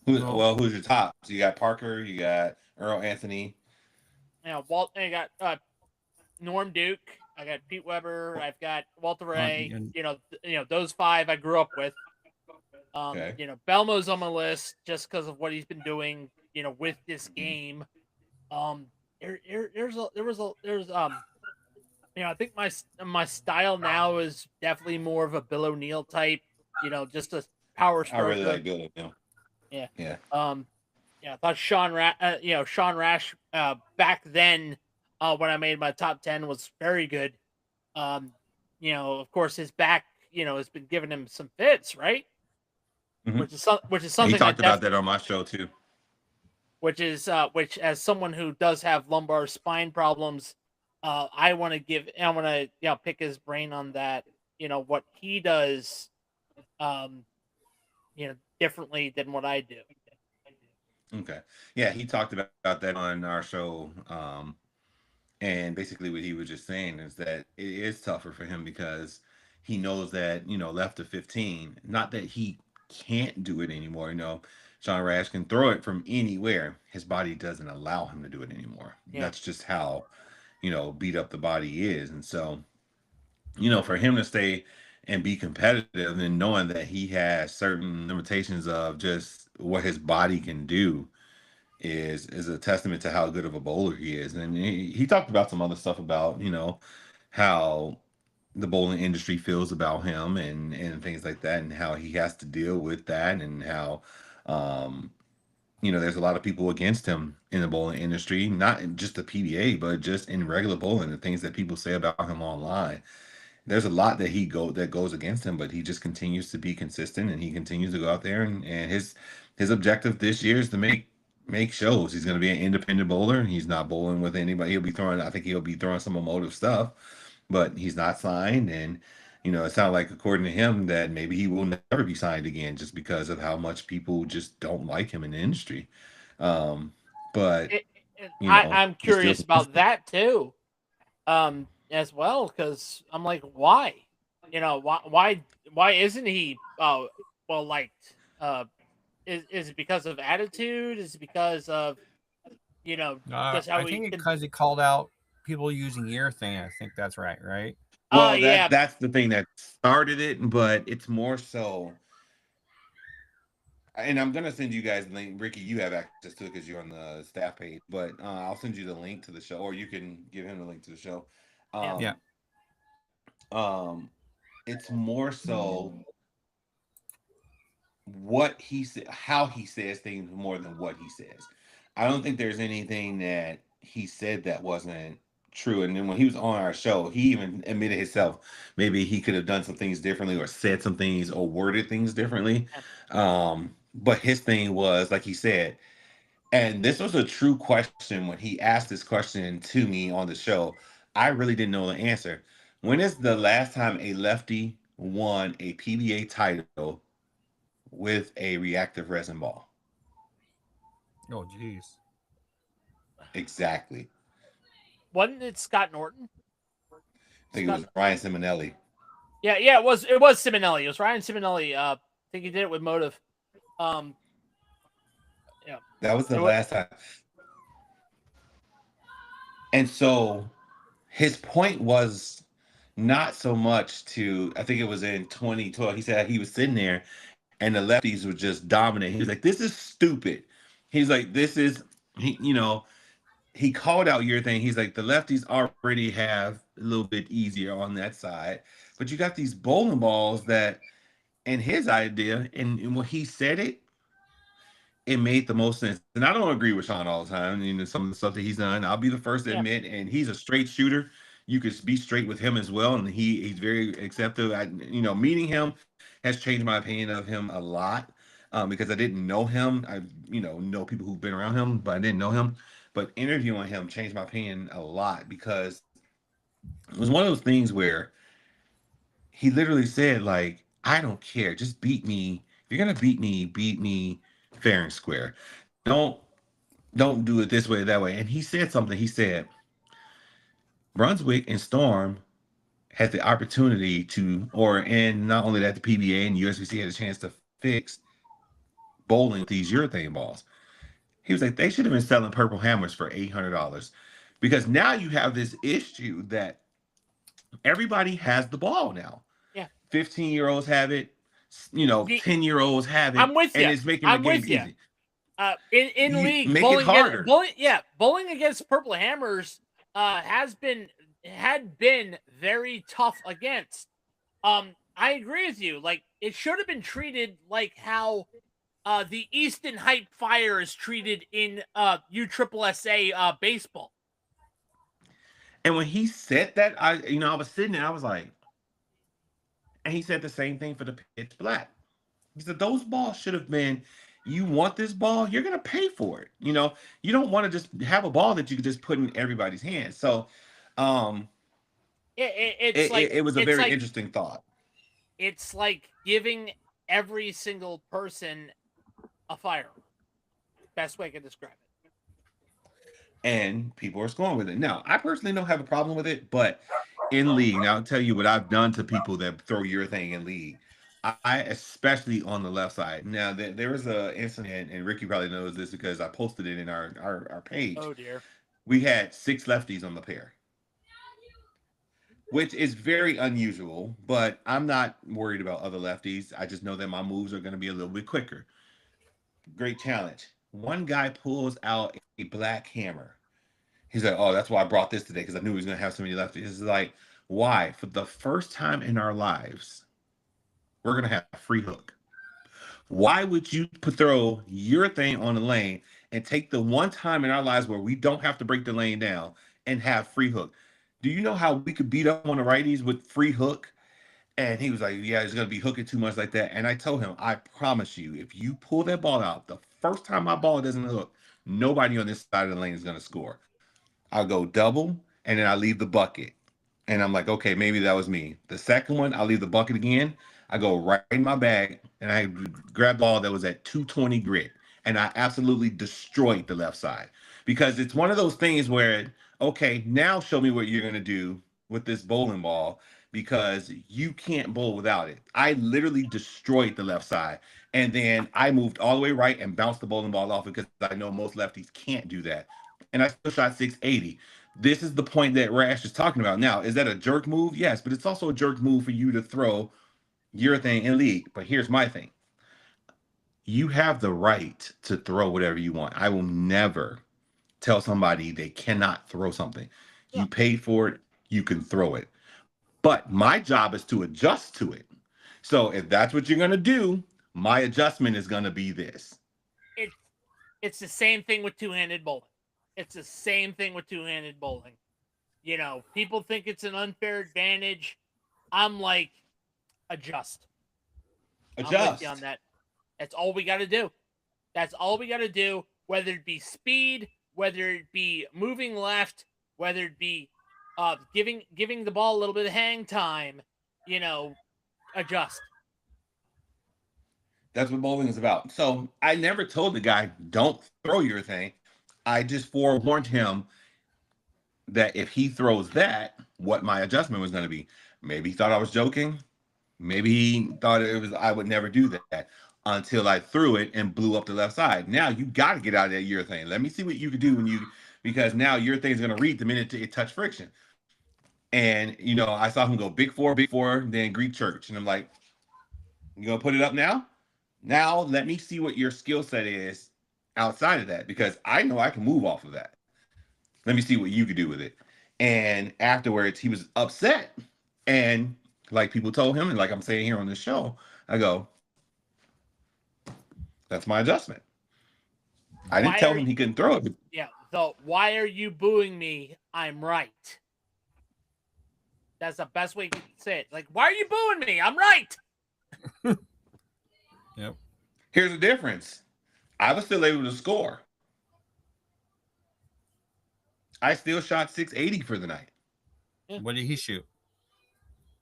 Who's your top? So you got Parker, you got Earl Anthony. I got Norm Duke. I got Pete Weber. I've got Walter Ray. Those 5 I grew up with. Belmo's on my list just because of what he's been doing, with this game. I think my style now is definitely more of a Bill O'Neill type, just a power stroke. I really like Bill O'Neill. Yeah. I thought Sean Rash back then when I made my top 10 was very good. Of course his back, has been giving him some fits, right? Mm-hmm. Which is something he talked about that on my show too. Which as someone who does have lumbar spine problems, I want to pick his brain on that. What he does, differently than what I do. Okay, yeah, he talked about that on our show, and basically what he was just saying is that it is tougher for him because he knows that left of 15, not that he can't do it anymore. Sean Rash can throw it from anywhere. His body doesn't allow him to do it anymore. Yeah. That's just how beat up the body is. And so for him to stay and be competitive and knowing that he has certain limitations of just what his body can do is a testament to how good of a bowler he is. And he talked about some other stuff about how the bowling industry feels about him and things like that, and how he has to deal with that, and how there's a lot of people against him in the bowling industry, not just the PBA, but just in regular bowling, the things that people say about him online. There's a lot that goes against him, but he just continues to be consistent, and he continues to go out there, and his objective this year is to make shows. He's going to be an independent bowler, and he's not bowling with anybody. I think he'll be throwing some emotive stuff, but he's not signed. And, it sounded like, according to him, that maybe he will never be signed again just because of how much people just don't like him in the industry. But, I'm he's still curious about consistent. that too, as well, because I'm like, why? Why isn't he well liked? Is it because of attitude? Is it because of just how I he think can? because he called out people using urethane. I think that's right, right? Well, Yeah, that's the thing that started it, but it's more so. And I'm gonna send you guys the link. Ricky, you have access to it because you're on the staff page. But I'll send you the link to the show, or you can give him the link to the show. yeah, Yeah. Um, it's more so what he said, how he says things more than what he says. I don't think there's anything that he said that wasn't true. And then when he was on our show, he even admitted himself maybe he could have done some things differently, or said some things, or worded things differently. yeah. But his thing was, like he said, and this was a true question when he asked this question to me on the show. I really didn't know the answer. When is the last time a lefty won a PBA title with a reactive resin ball? Oh, jeez. Exactly. Wasn't it Scott Norton? I think it Scott, was Ryan Simonelli. yeah, it was Simonelli. It was Ryan Simonelli. I think he did it with Motive. Um, yeah, That was the it was, last time. And so his point was not so much to, I think it was in 2012. He said he was sitting there and the lefties were just dominant. He was like, this is stupid. He's like, this is, he called out your thing. He's like, the lefties already have a little bit easier on that side, but you got these bowling balls that, and his idea, and when he said it, it made the most sense. And I don't agree with Sean all the time. Some of the stuff that he's done, I'll be the first to yeah, admit. And he's a straight shooter. You could be straight with him as well, and he's very acceptive. Meeting him has changed my opinion of him a lot, because I didn't know him. I know people who've been around him, but I didn't know him. But interviewing him changed my opinion a lot, because it was one of those things where he literally said, like, I don't care, just beat me. If you're gonna beat me fair and square. Don't don't do it this way or that way. And he said something. He said Brunswick and Storm had the opportunity to, and not only that, the PBA and USBC had a chance to fix bowling with these urethane balls. He was like, they should have been selling purple hammers for $800, because now you have this issue that everybody has the ball now. yeah. 15-year-olds have it, The 10-year-olds have it, I'm with and you. it's making the I'm game with you. easy. In You league, make it harder. bowling against Purple Hammers had been very tough against. I agree with you. Like, it should have been treated like how the Easton Hype Fire is treated in USSSA baseball. And when he said that, I was sitting there, I was like, and he said the same thing for the pitch black. He said those balls should have been, you want this ball, you're gonna pay for it. You don't want to just have a ball that you could just put in everybody's hands. So it was a very interesting thought. It's like giving every single person a fire. Best way I can describe it. And people are scoring with it. Now, I personally don't have a problem with it, but in league, now I'll tell you what I've done to people that throw your thing in league. I especially on the left side. Now there was a incident, and Ricky probably knows this because I posted it in our page. Oh dear. We had 6 lefties on the pair, which is very unusual, but I'm not worried about other lefties. I just know that my moves are going to be a little bit quicker. Great challenge. One guy pulls out a black hammer. He's like, oh, that's why I brought this today, because I knew he was going to have so many lefties. It's like, why? For the first time in our lives, we're going to have a free hook. Why would you throw your thing on the lane and take the one time in our lives where we don't have to break the lane down and have free hook? Do you know how we could beat up on the righties with free hook? And he was like, yeah, it's going to be hooking too much like that. And I told him, I promise you, if you pull that ball out, the first time my ball doesn't hook, nobody on this side of the lane is going to score. I'll go double, and then I leave the bucket. And I'm like, okay, maybe that was me. The second one, I'll leave the bucket again. I go right in my bag and I grab the ball that was at 220 grit. And I absolutely destroyed the left side because it's one of those things where, okay, now show me what you're going to do with this bowling ball because you can't bowl without it. I literally destroyed the left side. And then I moved all the way right and bounced the bowling ball off because I know most lefties can't do that. And I still shot 680. This is the point that Rash is talking about. Now, is that a jerk move? Yes, but it's also a jerk move for you to throw your thing in league. But here's my thing. You have the right to throw whatever you want. I will never tell somebody they cannot throw something. Yeah. You paid for it, you can throw it. But my job is to adjust to it. So if that's what you're going to do, my adjustment is going to be this. It's the same thing with two-handed bowling. It's the same thing with two-handed bowling. You know, people think it's an unfair advantage. I'm like, adjust. I'm with you on that. That's all we got to do. That's all we got to do, whether it be speed, whether it be moving left, whether it be giving the ball a little bit of hang time, you know, adjust. That's what bowling is about. So I never told the guy, don't throw your thing. I just forewarned him that if he throws that, what my adjustment was going to be. Maybe he thought I was joking. Maybe he thought it was I would never do that until I threw it and blew up the left side. Now you got to get out of that urethane. Let me see what you can do because now urethane is going to read the minute it touch friction. And, you know, I saw him go big four, then Greek church. And I'm like, you going to put it up now? Now let me see what your skill set is outside of that because I know I can move off of that. Let me see what you could do with it. And afterwards, he was upset. And like people told him, and like I'm saying here on the show, I go, that's my adjustment. I didn't tell him he couldn't throw it. Yeah. So why are you booing me? I'm right. That's the best way to say it. Like, why are you booing me? I'm right. Yep. Here's the difference. I was still able to score. I still shot 680 for the night. Yeah. What did he shoot?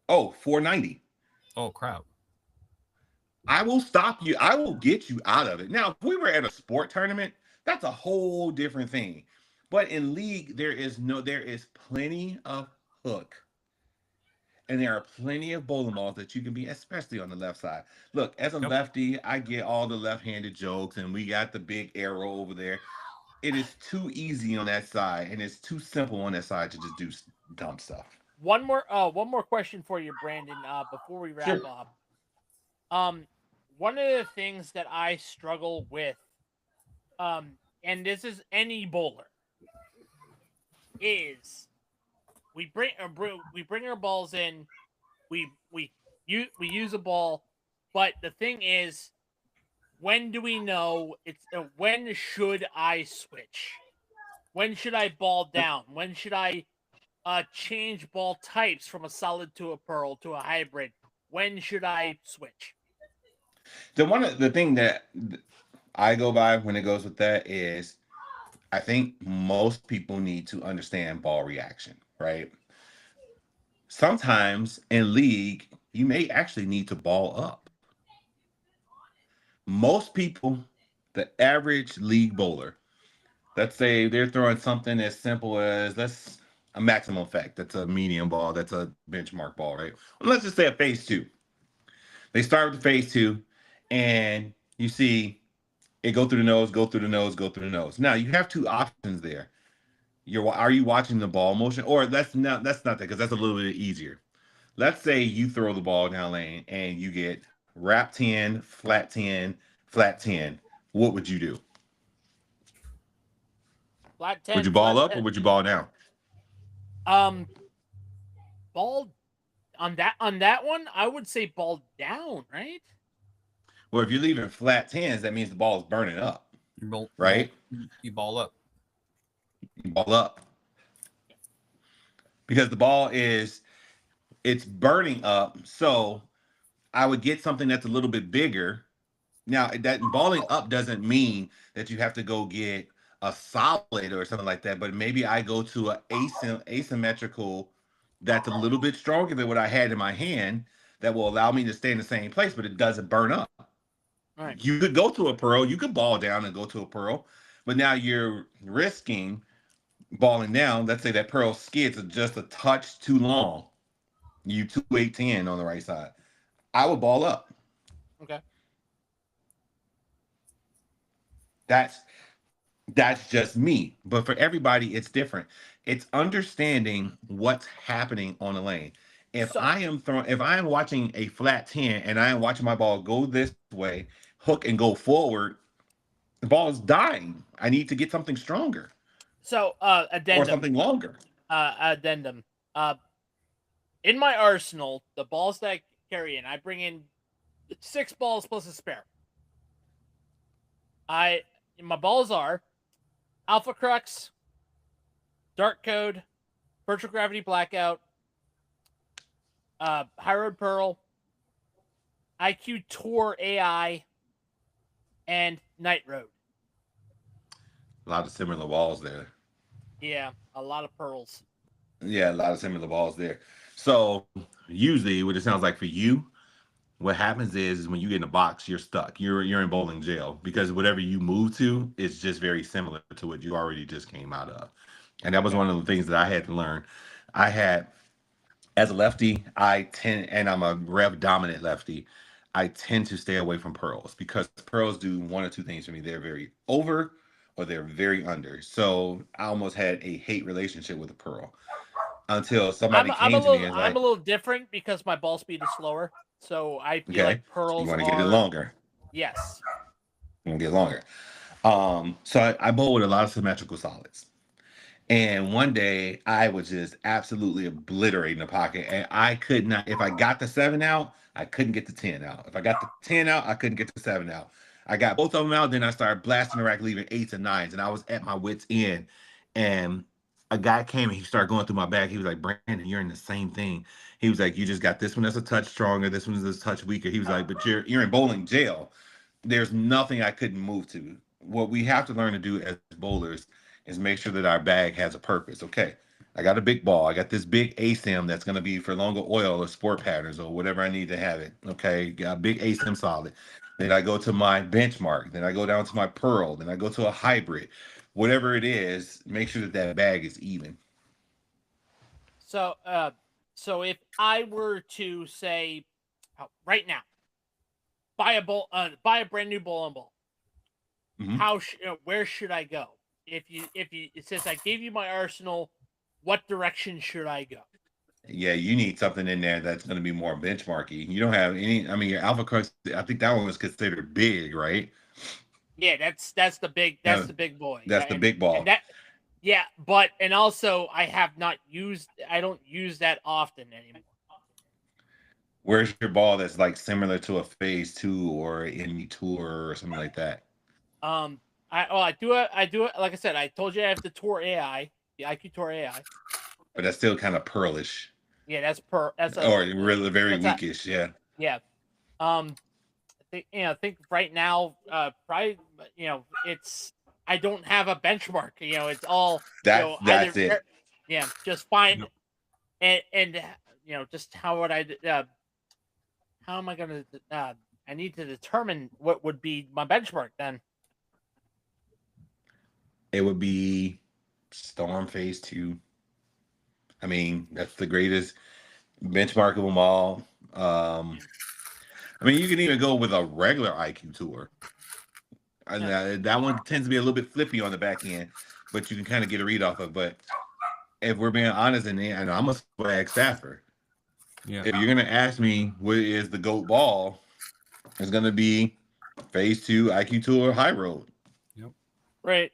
Oh, 490. Oh, crap. I will stop you. I will get you out of it. Now, if we were at a sport tournament, that's a whole different thing. But in league, there is plenty of hook. And there are plenty of bowling balls that you can be, especially on the left side. Look, as a lefty, I get all the left-handed jokes, and we got the big arrow over there. It is too easy on that side, and it's too simple on that side to just do dumb stuff. One more question for you, Brandon, before we wrap up. One of the things that I struggle with, and this is any bowler, is we bring our balls in, we use a ball, but the thing is, when do we know when should I switch? When should I ball down? When should I change ball types from a solid to a pearl to a hybrid? When should I switch? The thing that I go by when it goes with that is I think most people need to understand ball reaction, right? Sometimes in league, you may actually need to ball up. Most people, the average league bowler, let's say they're throwing something as simple as a maximum effect. That's a medium ball. That's a benchmark ball, right? Well, let's just say a phase two. They start with the phase two, and you see it go through the nose, go through the nose, go through the nose. Now you have two options there. Are you watching the ball motion? Or that's not that because that's a little bit easier. Let's say you throw the ball down lane and you get wrap 10, flat 10, flat 10. What would you do? Flat 10. Would you ball up 10. Or would you ball down? Ball on that one, I would say ball down, right? Well, if you're leaving flat 10s, that means the ball is burning up. Right? You ball up. You ball up. Because the ball it's burning up. So I would get something that's a little bit bigger. Now, that balling up doesn't mean that you have to go get a solid or something like that, but maybe I go to an asymmetrical that's a little bit stronger than what I had in my hand that will allow me to stay in the same place, but it doesn't burn up. All right. You could go to a pearl, you could ball down and go to a pearl, but now you're risking balling down. Let's say that pearl skids are just a touch too long. You 2-8-10 on the right side. I would ball up. Okay. That's just me. But for everybody, it's different. It's understanding what's happening on the lane. If So- I am watching a flat 10 and I am watching my ball go this way, hook and go forward, the ball is dying. I need to get something stronger So, or addendum. something longer. Addendum. In my arsenal, the balls that I carry in, I bring in 6 balls plus a spare. My balls are Alpha Crux, Dark Code, Virtual Gravity Blackout, High Road Pearl, IQ Tour AI, and Night Road. A lot of similar balls there. Yeah, a lot of pearls. Yeah, a lot of similar balls there. So usually what it sounds like for you, what happens is when you get in a box, you're stuck. You're in bowling jail because whatever you move to is just very similar to what you already just came out of. And that was one of the things that I had to learn. I had, as a lefty, and I'm a rev dominant lefty, I tend to stay away from pearls because pearls do one or two things for me. They're very over or they're very under. So I almost had a hate relationship with a pearl until somebody came to me and I'm a little different because my ball speed is slower. So I feel like pearls you want to get it longer. Yes. You want to get longer. So I bowl with a lot of symmetrical solids. And one day I was just absolutely obliterating the pocket. And I could not, if I got the 7 out, I couldn't get the 10 out. If I got the 10 out, I couldn't get the 7 out. I got both of them out. Then I started blasting the rack, leaving 8s and 9s. And I was at my wit's end. And a guy came and he started going through my bag. He was like, Brandon, you're in the same thing. He was like, you just got this one that's a touch stronger. This one is a touch weaker. He was like, but you're in bowling jail. There's nothing I couldn't move to. What we have to learn to do as bowlers is make sure that our bag has a purpose. Okay, I got a big ball. I got this big ASIM that's going to be for longer oil or sport patterns or whatever I need to have it. Okay, got a big ASIM solid. Then I go to my benchmark. Then I go down to my pearl. Then I go to a hybrid. Whatever it is, make sure that that bag is even. So, so if I were to say right now, buy a brand new bowling ball, where should I go? If you it says I gave you my arsenal, what direction should I go? Yeah, you need something in there that's going to be more benchmarky. You don't have any. I mean, your Alpha Crux, I think that one was considered big, right? Yeah, that's the big big boy. That's the big ball. And also I don't use that often anymore. Where's your ball that's like similar to a phase 2 or any tour or something like that? I do it. Like I said, I told you I have the Tour AI, the IQ Tour AI. But that's still kind of pearlish. Yeah, that's really very weakish. Yeah. Yeah. I think right now, probably, it's, I don't have a benchmark. It's all that's it. Yeah, just fine. And just how would I? How am I gonna? I need to determine what would be my benchmark then. It would be Storm Phase 2. I mean, that's the greatest benchmark of them all. I mean, you can even go with a regular IQ Tour. And that one tends to be a little bit flippy on the back end, but you can kind of get a read off of. But if we're being honest, and I'm a swag staffer, if you're going to ask me what is the GOAT ball, it's going to be Phase 2 IQ Tour High Road. Yep. Right.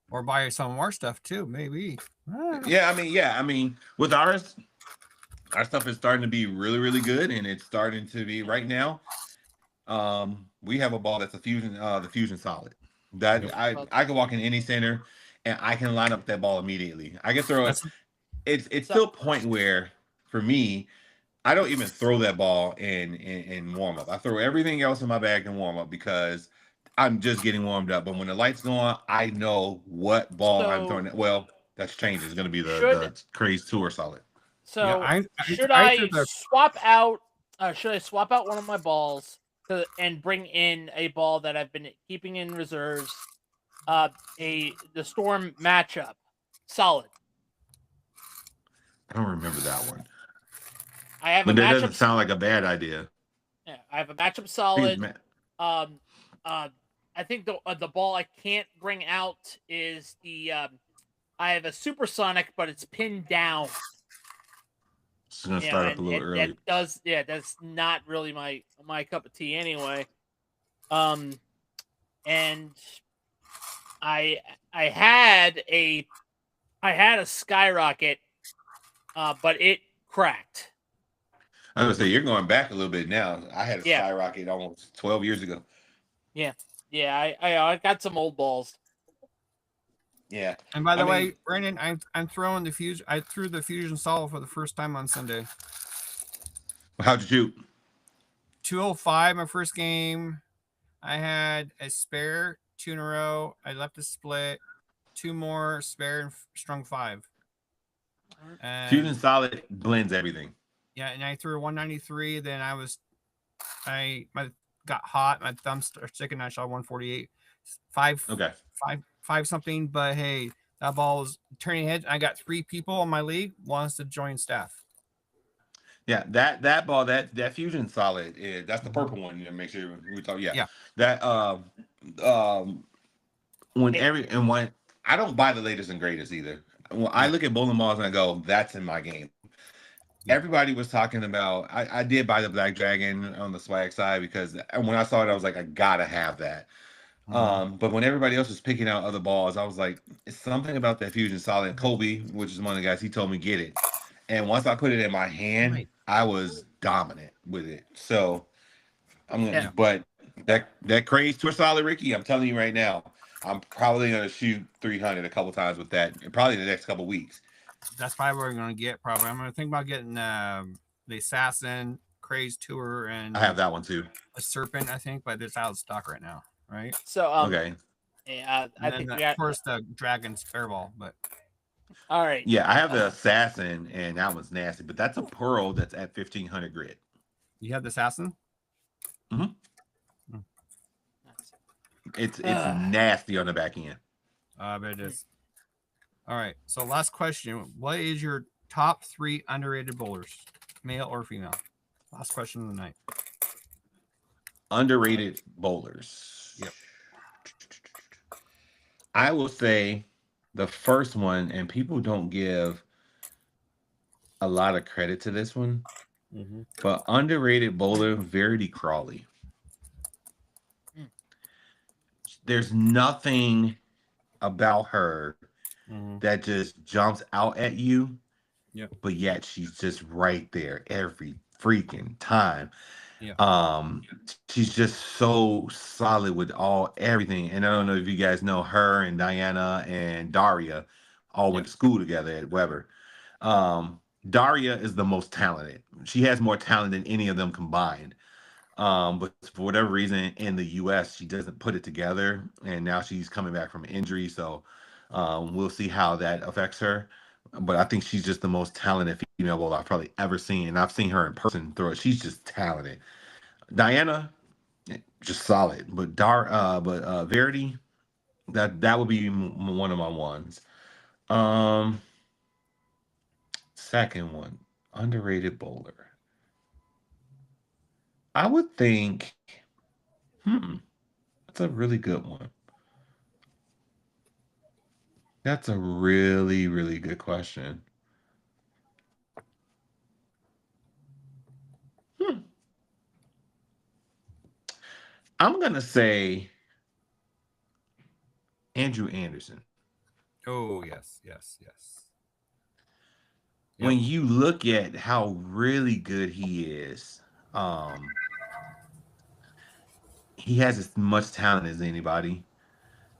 Or buy some more stuff too, maybe. Yeah, I mean, with ours, our stuff is starting to be really, really good, and it's starting to be right now. We have a ball that's the Fusion Solid. That I can walk in any center and I can line up that ball immediately. I can throw it. It's to a point where, for me, I don't even throw that ball in warm up. I throw everything else in my bag in warm up because I'm just getting warmed up. But when the lights go on, I know what ball I'm throwing. Well, that's changed. It's going to be the Craze Tour Solid. So should I I threw the swap out? Should I swap out one of my balls and bring in a ball that I've been keeping in reserves? The Storm matchup, solid. I don't remember that one, I have but a that doesn't matchup. sound like a bad idea. Yeah, I have a matchup Please, solid. Matt. I think the ball I can't bring out is the. I have a supersonic, but it's pinned down. It's gonna Yeah, start up a little early. That's not really my cup of tea anyway. And I had a skyrocket, but it cracked. I was gonna say you're going back a little bit now. I had a Yeah. skyrocket almost 12 years ago. Yeah, I got some old balls. Yeah. And by the I way, mean- Brandon, I'm throwing the fusion. I threw the fusion solid for the first time on Sunday. How'd you shoot? 205 my first game. I had a spare 2 in a row. I left a split, 2 more spare and strung 5. And Fusion solid blends everything. yeah, and I threw a 193. Then I got hot. My thumb started sticking. I shot 148, Okay. five something. But hey, that ball was turning heads. I got 3 people in my league wants to join staff. Yeah, that ball, that fusion solid, that's the purple one. Make sure we talk. Yeah. That when I don't buy the latest and greatest either. When I look at bowling balls and I go, that's in my game. Yeah. Everybody was talking about. I did buy the Black Dragon on the swag side because when I saw it, I was like, I gotta have that. But when everybody else was picking out other balls, I was like, it's something about that fusion solid. Kobe, which is one of the guys, he told me get it. And once I put it in my hand, I was dominant with it. So I'm gonna, but that craze to a solid, Ricky, I'm telling you right now, I'm probably gonna shoot 300 a couple times with that, probably in the next couple weeks. That's probably what I'm gonna get. Probably I'm gonna think about getting the Assassin Craze Tour, and I have that one too. A Serpent, I think, but it's out of stock right now, right? So okay. Yeah, I think of course the Dragon Spare Ball, but. All right. Yeah, I have the Assassin, and that one's nasty, but that's a Pearl that's at 1500 grit. You have the Assassin? Mm-hmm. It's nasty on the back end. I bet it is. All right. So last question. What is your top 3 underrated bowlers, male or female? Last question of the night. Underrated bowlers. Yep. I will say the first one, and people don't give a lot of credit to this one, but underrated bowler, Verity Crawley. There's nothing about her that just jumps out at you, but yet she's just right there every freaking time. She's just so solid with everything. And I don't know if you guys know her and Diana and Daria all went to school together at Weber. Daria is the most talented. She has more talent than any of them combined. But for whatever reason in the US, she doesn't put it together. And now she's coming back from injury. So we'll see how that affects her. But I think she's just the most talented female bowler I've probably ever seen. And I've seen her in person throw it. She's just talented. Diana, just solid. But Verity, that would be one of my ones. Second one, underrated bowler. I would think, that's a really good one. That's a really, really good question. I'm going to say Andrew Anderson. Oh, yes. When you look at how really good he is, he has as much talent as anybody.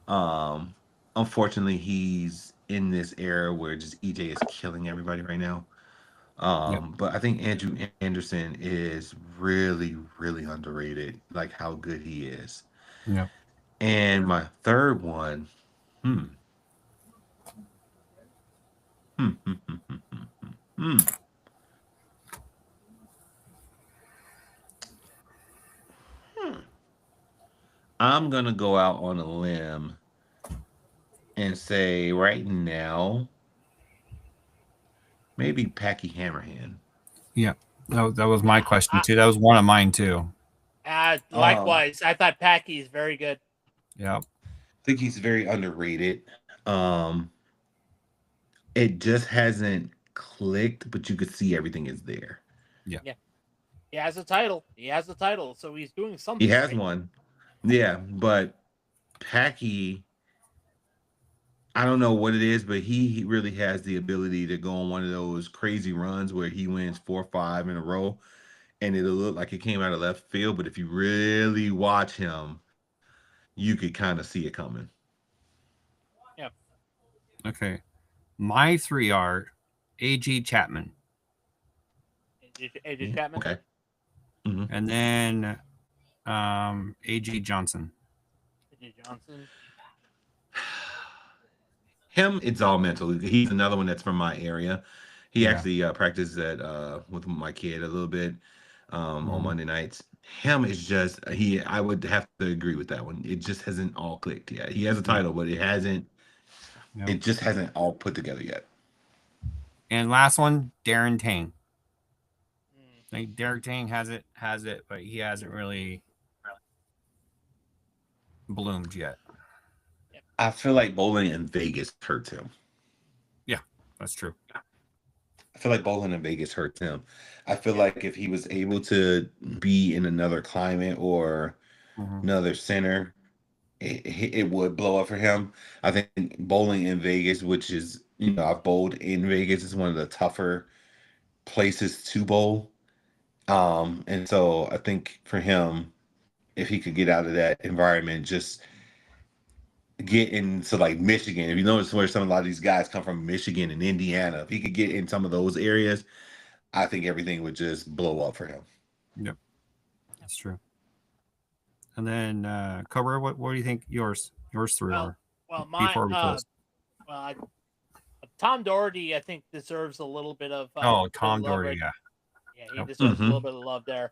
Unfortunately, he's in this era where just EJ is killing everybody right now. But I think Andrew Anderson is really, really underrated, like how good he is. Yeah. And my third one, I'm gonna go out on a limb and say right now, maybe Packy Hammerhand. Yeah, that was my question I, too. That was one of mine too. likewise, I thought Packy is very good. Yeah. I think he's very underrated. Um, it just hasn't clicked, but you could see everything is there. Yeah. Yeah. He has a title. He has the title, so he's doing He something. has Right? one. Yeah, but Packy, I don't know what it is, but he really has the ability to go on one of those crazy runs where he wins 4 or 5 in a row, and it'll look like it came out of left field. But if you really watch him, you could kind of see it coming. Yep. Okay. My three are A.G. Chapman, AJ Chapman. Okay. Mm-hmm. and then A.G. Johnson. AJ Johnson. Him, it's all mental. He's another one that's from my area. He Yeah. actually practiced at with my kid a little bit on Mhm. Monday nights. Him is just he. I would have to agree with that one. It just hasn't all clicked yet. He has a title, but it hasn't. Yep. It just hasn't all put together yet. And last one, Darren Tang. Mm. I think Derek Tang has it, but he hasn't really bloomed yet. I feel like bowling in Vegas hurts him. Yeah, that's true. I feel like bowling in Vegas hurts him. I feel like if he was able to be in another climate or another center, it would blow up for him. I think bowling in Vegas, which is, I've bowled in Vegas, is one of the tougher places to bowl. And so I think for him, if he could get out of that environment, just get into like Michigan. If you notice where a lot of these guys come from, Michigan and Indiana, if he could get in some of those areas, I think everything would just blow up for him. Yep, that's true. And then Cobra, what do you think yours three are? Well, my before we close. Tom Doherty, I think, deserves a little bit of Tom love Doherty, right. yeah. Yeah, he deserves a little bit of love there.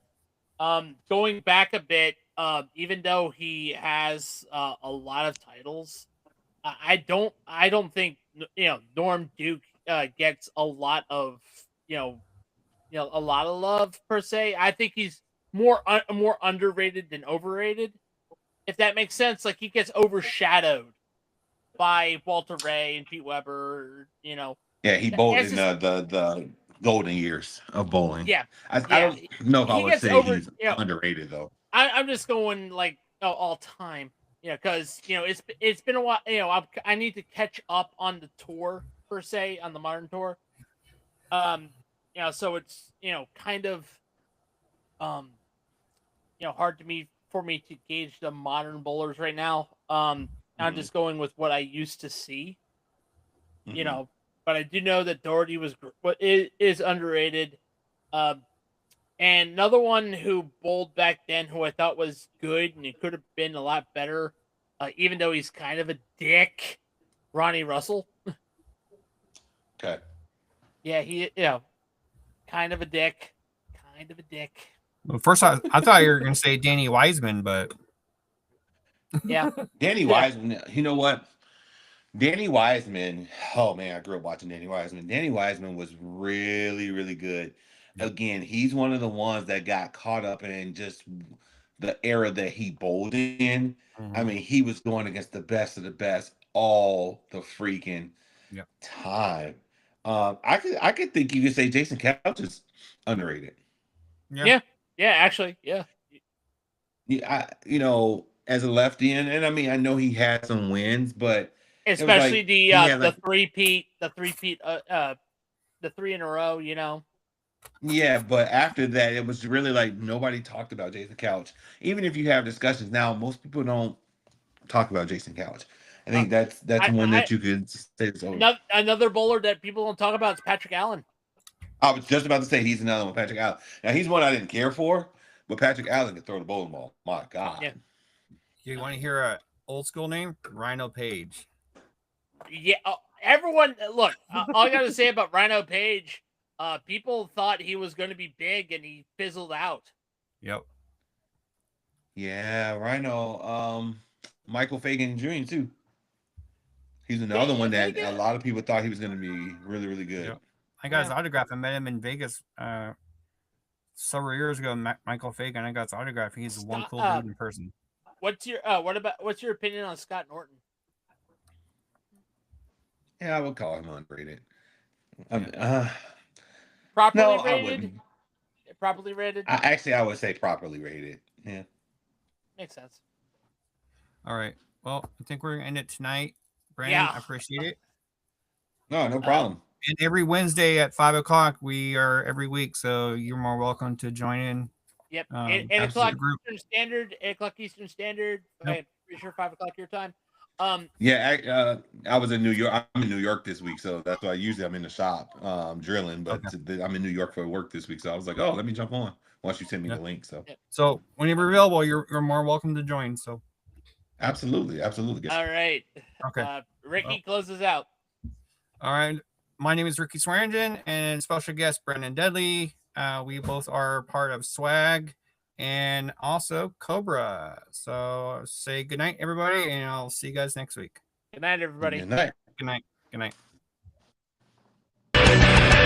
Going back a bit, even though he has a lot of titles, I don't think Norm Duke gets a lot of a lot of love per se. I think he's more underrated than overrated, if that makes sense. Like, he gets overshadowed by Walter Ray and Pete Weber. Yeah, he bowled in the golden years of bowling. Yeah, I don't know if I would say he's underrated though. I'm just going like all time, because it's been a while. I need to catch up on the tour per se, on the modern tour. So it's kind of hard for me to gauge the modern bowlers right now. I'm just going with what I used to see, but I do know that Doherty is underrated. And another one who bowled back then, who I thought was good and it could have been a lot better, even though he's kind of a dick, Ronnie Russell. Okay. Yeah, he kind of a dick. Well, first I thought you were going to say Danny Wiseman, but yeah, Danny Wiseman. You know what? Danny Wiseman. Oh man, I grew up watching Danny Wiseman. Danny Wiseman was really, really good. Again, he's one of the ones that got caught up in just the era that he bowled in. I mean, he was going against the best of the best all the freaking time. I could think you could say Jason Couch is underrated. Yeah, actually, yeah. Yeah, as a lefty, and I mean, I know he had some wins, but especially the three-peat, the three in a row, Yeah, but after that, it was really like nobody talked about Jason Couch. Even if you have discussions now, most people don't talk about Jason Couch. I think that's one that you could say. Another bowler that people don't talk about is Patrick Allen. I was just about to say he's another one, Patrick Allen. Now he's one I didn't care for, but Patrick Allen can throw the bowling ball. My God. Yeah. You want to hear an old school name? Rhino Page. Yeah. Everyone, look. All I got to say about Rhino Page, people thought he was going to be big, and he fizzled out. Yep. Yeah, Rhino. Michael Fagan Jr. too. He's another one that a lot of people thought he was going to be really, really good. Yep. I got his autograph. I met him in Vegas several years ago. Michael Fagan. I got his autograph. He's one cool dude in person. What's your what's your opinion on Scott Norton? Yeah, I would call him underrated. Properly no, rated? I wouldn't. Properly rated? I would say properly rated. Yeah. Makes sense. All right. Well, I think we're going to end it tonight. Brandon, I appreciate it. No problem. And every Wednesday at 5 o'clock, we are every week. So you're more welcome to join in. Yep. 8 o'clock Eastern Standard. 8 o'clock Eastern Standard. Yep. I'm pretty sure 5 o'clock your time. Yeah, I was in New York. I'm in New York this week, so that's why usually I'm in the shop drilling. But I'm in New York for work this week, so I was like, oh, let me jump on once you send me the link. So whenever you're available, you're more welcome to join. So absolutely. All right. Okay. Ricky closes out. All right. My name is Ricky Swearingen and special guest Brandon Deadly. We both are part of Swag and also Cobra. So say good night, everybody, and I'll see you guys next week. Good night, everybody. Good night. Good night. Good night.